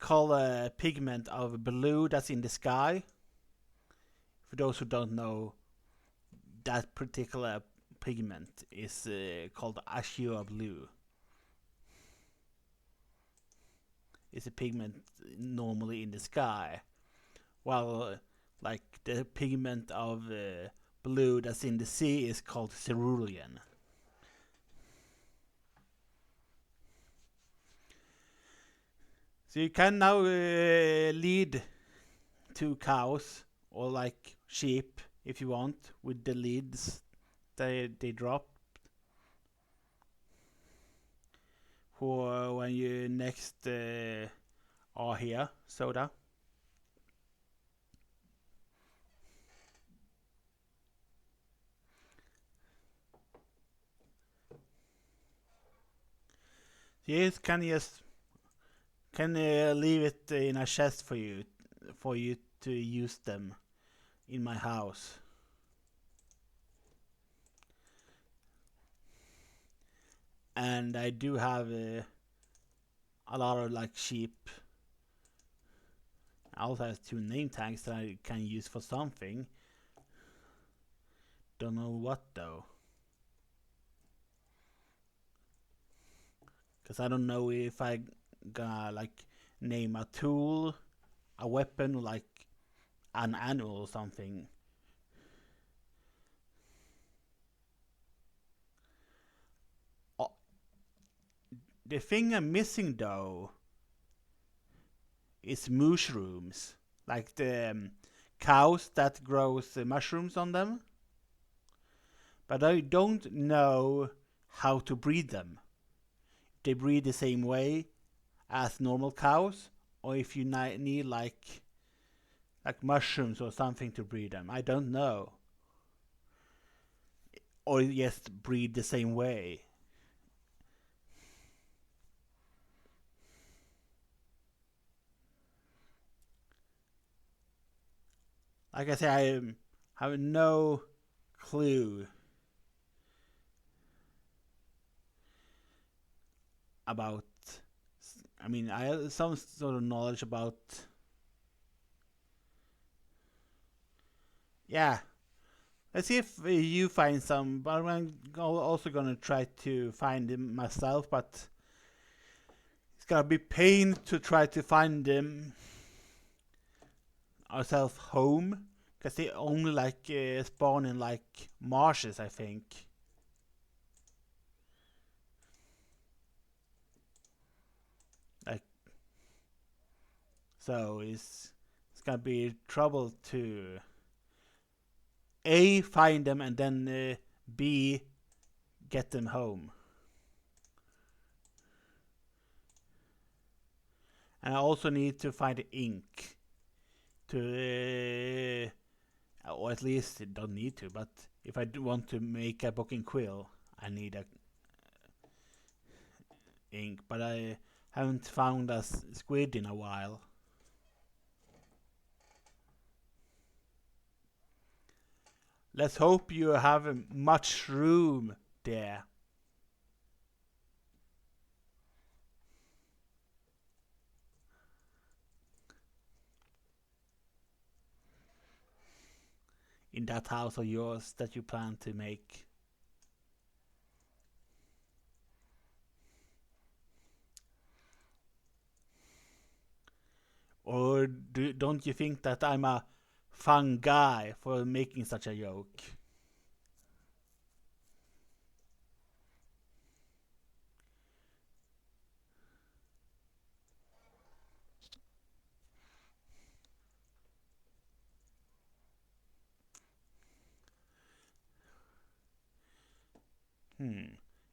color pigment of blue that's in the sky. For those who don't know, that particular pigment is called azure blue. It's a pigment normally in the sky, while like the pigment of blue that's in the sea is called cerulean. So you can now lead 2 cows, or like sheep if you want, with the leads they drop for when you next are here, Soda. Yes, can leave it in a chest for you to use them in my house. And I do have a lot of like sheep. I also have 2 name tags that I can use for something. Don't know what though. Because I don't know if I gonna like name a tool, a weapon, like an animal or something. Oh, the thing I'm missing though is mushrooms. like the cows that grows mushrooms on them. But I don't know how to breed them. They breed the same way as normal cows, or if you need like mushrooms or something to breed them. I don't know. Or just breed the same way. Like I say, I have no clue about. I mean, I have some sort of knowledge about. Yeah, let's see if you find some. But I'm also gonna try to find them myself. But it's gonna be pain to try to find them ourselves home, because they only like spawn in like marshes, I think. Like, so it's gonna be trouble to A, find them, and then B, get them home. And I also need to find ink to, or at least don't need to, but if I do want to make a book in quill, I need a ink. But I haven't found a squid in a while. Let's hope you have much room there. In that house of yours that you plan to make. Or don't you think that I'm a fun guy for making such a joke?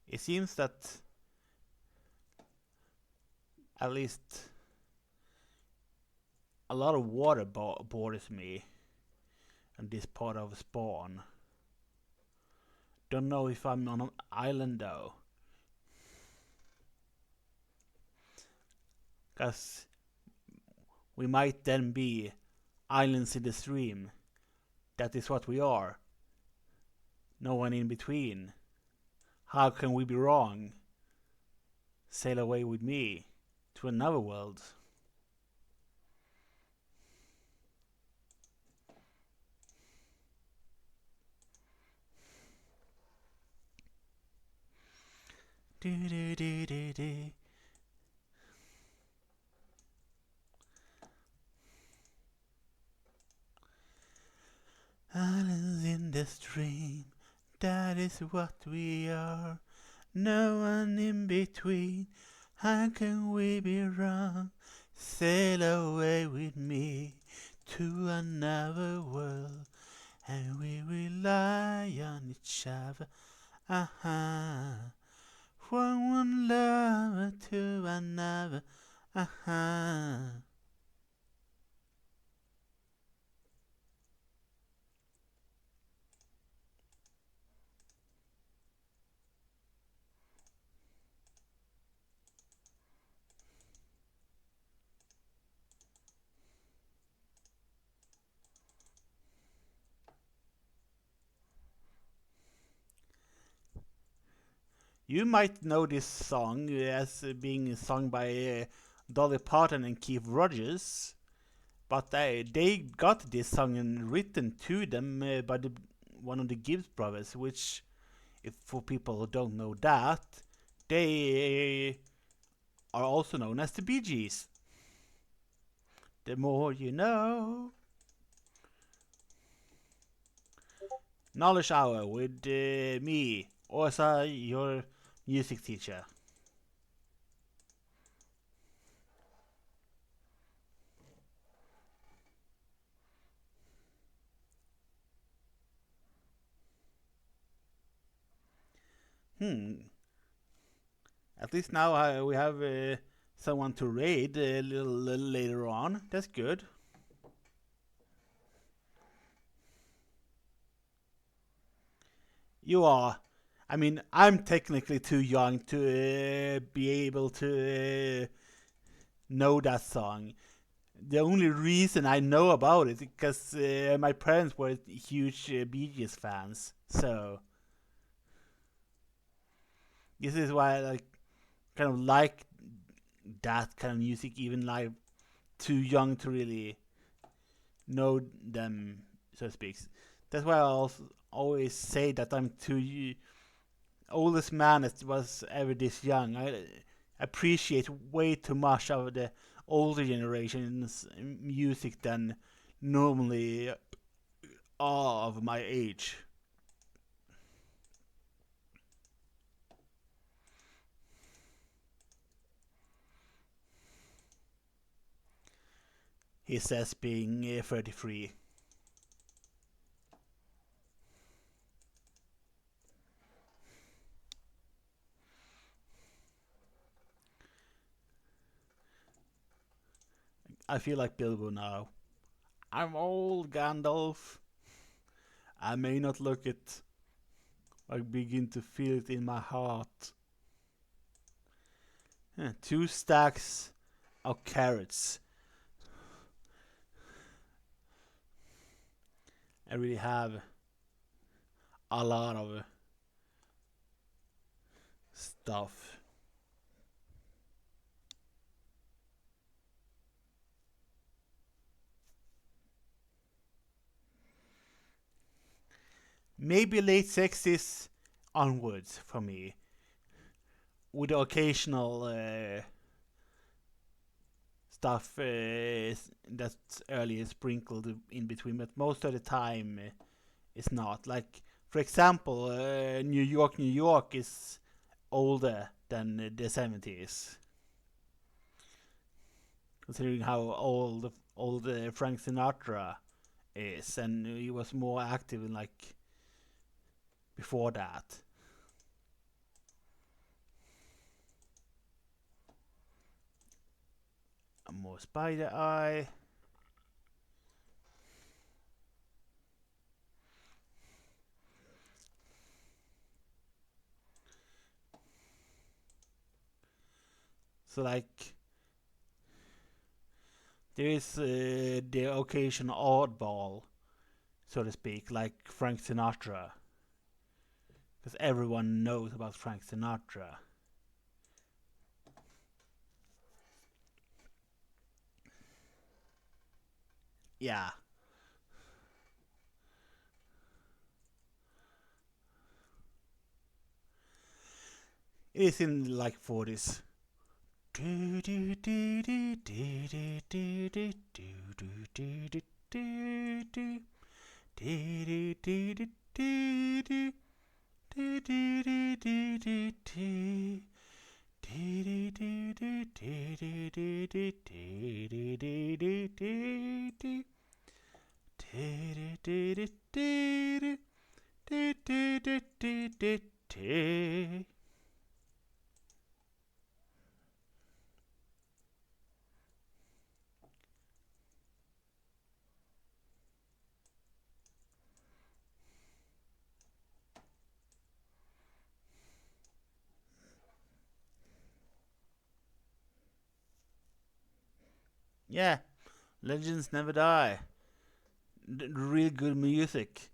It seems that at least a lot of water borders me in this part of spawn. Don't know if I'm on an island though. Because we might then be islands in the stream. That is what we are. No one in between. How can we be wrong? Sail away with me to another world. Do do do do do. Islands in the stream, that is what we are. No one in between, how can we be wrong? Sail away with me to another world, and we rely on each other. From one lover to another. You might know this song as being sung by Dolly Parton and Keith Rogers, but they got this song written to them by one of the Gibbs brothers, which, if for people who don't know that, they are also known as the Bee Gees. The more you know. Knowledge Hour with me, Åsa, your music teacher. Hmm. At least now we have someone to raid a little later on. That's good. You are. I mean, I'm technically too young to be able to know that song. The only reason I know about it is because my parents were huge Bee Gees fans. So this is why I kind of like that kind of music, even like too young to really know them, so to speak. That's why I also always say that I'm too oldest man that was ever this young. I appreciate way too much of the older generation's music than normally are of my age. He says, being 33. I feel like Bilbo now. I'm old, Gandalf. I may not look it. I begin to feel it in my heart. 2 stacks of carrots. I really have a lot of stuff. Maybe late 60s onwards for me, with the occasional stuff that's early sprinkled in between, but most of the time it's not. Like, for example, New York, New York is older than the 70s, considering how old Frank Sinatra is, and he was more active in like before that. More Spider Eye. So like there is the occasional oddball, so to speak, like Frank Sinatra, because everyone knows about Frank Sinatra. Yeah, it is in like 40s. Yeah, legends never die. Real good music.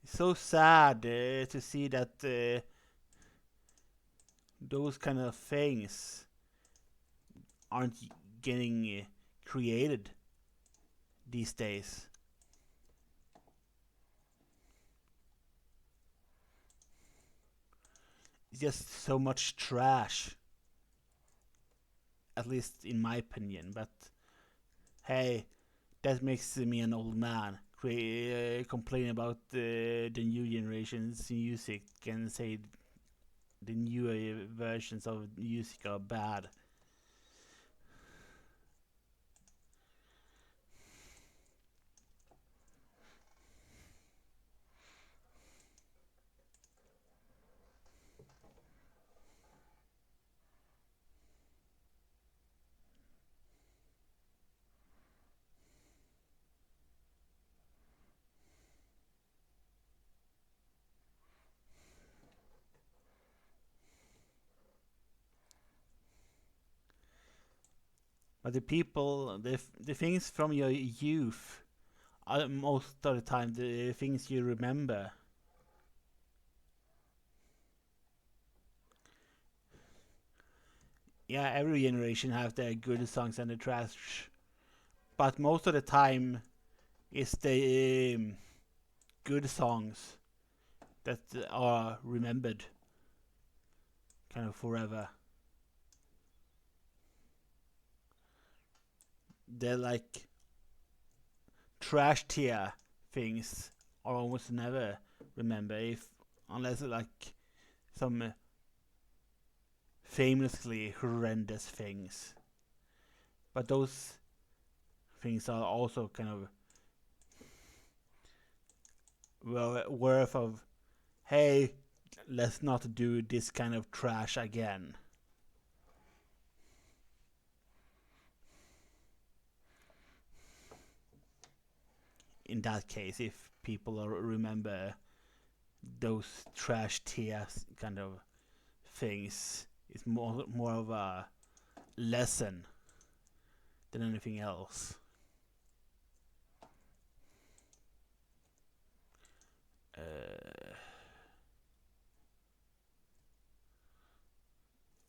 It's so sad to see that those kind of things aren't getting created these days. It's just so much trash, at least in my opinion. But hey, that makes me an old man. Complain about the new generation's music and say the newer versions of music are bad. But the people, the things from your youth are most of the time the things you remember. Yeah, every generation have their good songs and the trash, but most of the time it's the good songs that are remembered kind of forever. They're like trash tier things are almost never remember if unless like some famously horrendous things. But those things are also kind of well worth of hey, let's not do this kind of trash again. In that case, if people remember those trash tier kind of things, it's more of a lesson than anything else.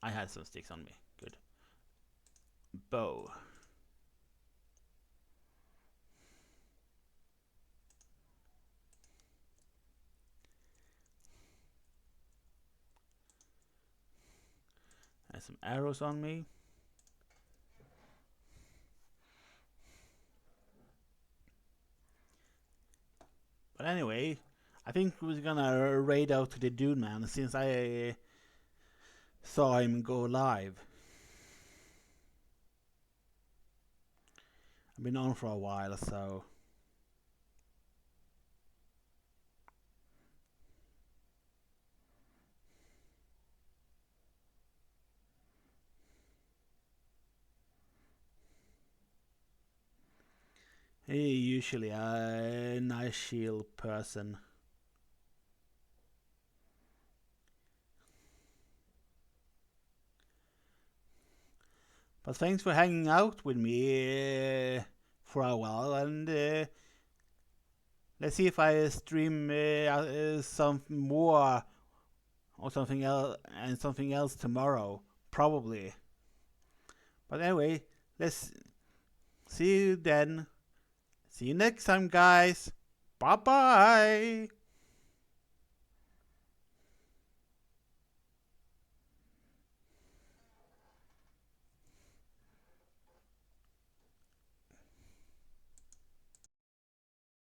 I had some sticks on me. Good. Bow. I had some arrows on me. But anyway, I think we're gonna raid out to the Dune Man since I saw him go live. I've been on for a while, so he's usually a nice shield person. But thanks for hanging out with me for a while, and let's see if I stream some more or something else tomorrow, probably. But anyway, let's see you then. See you next time, guys. Bye bye.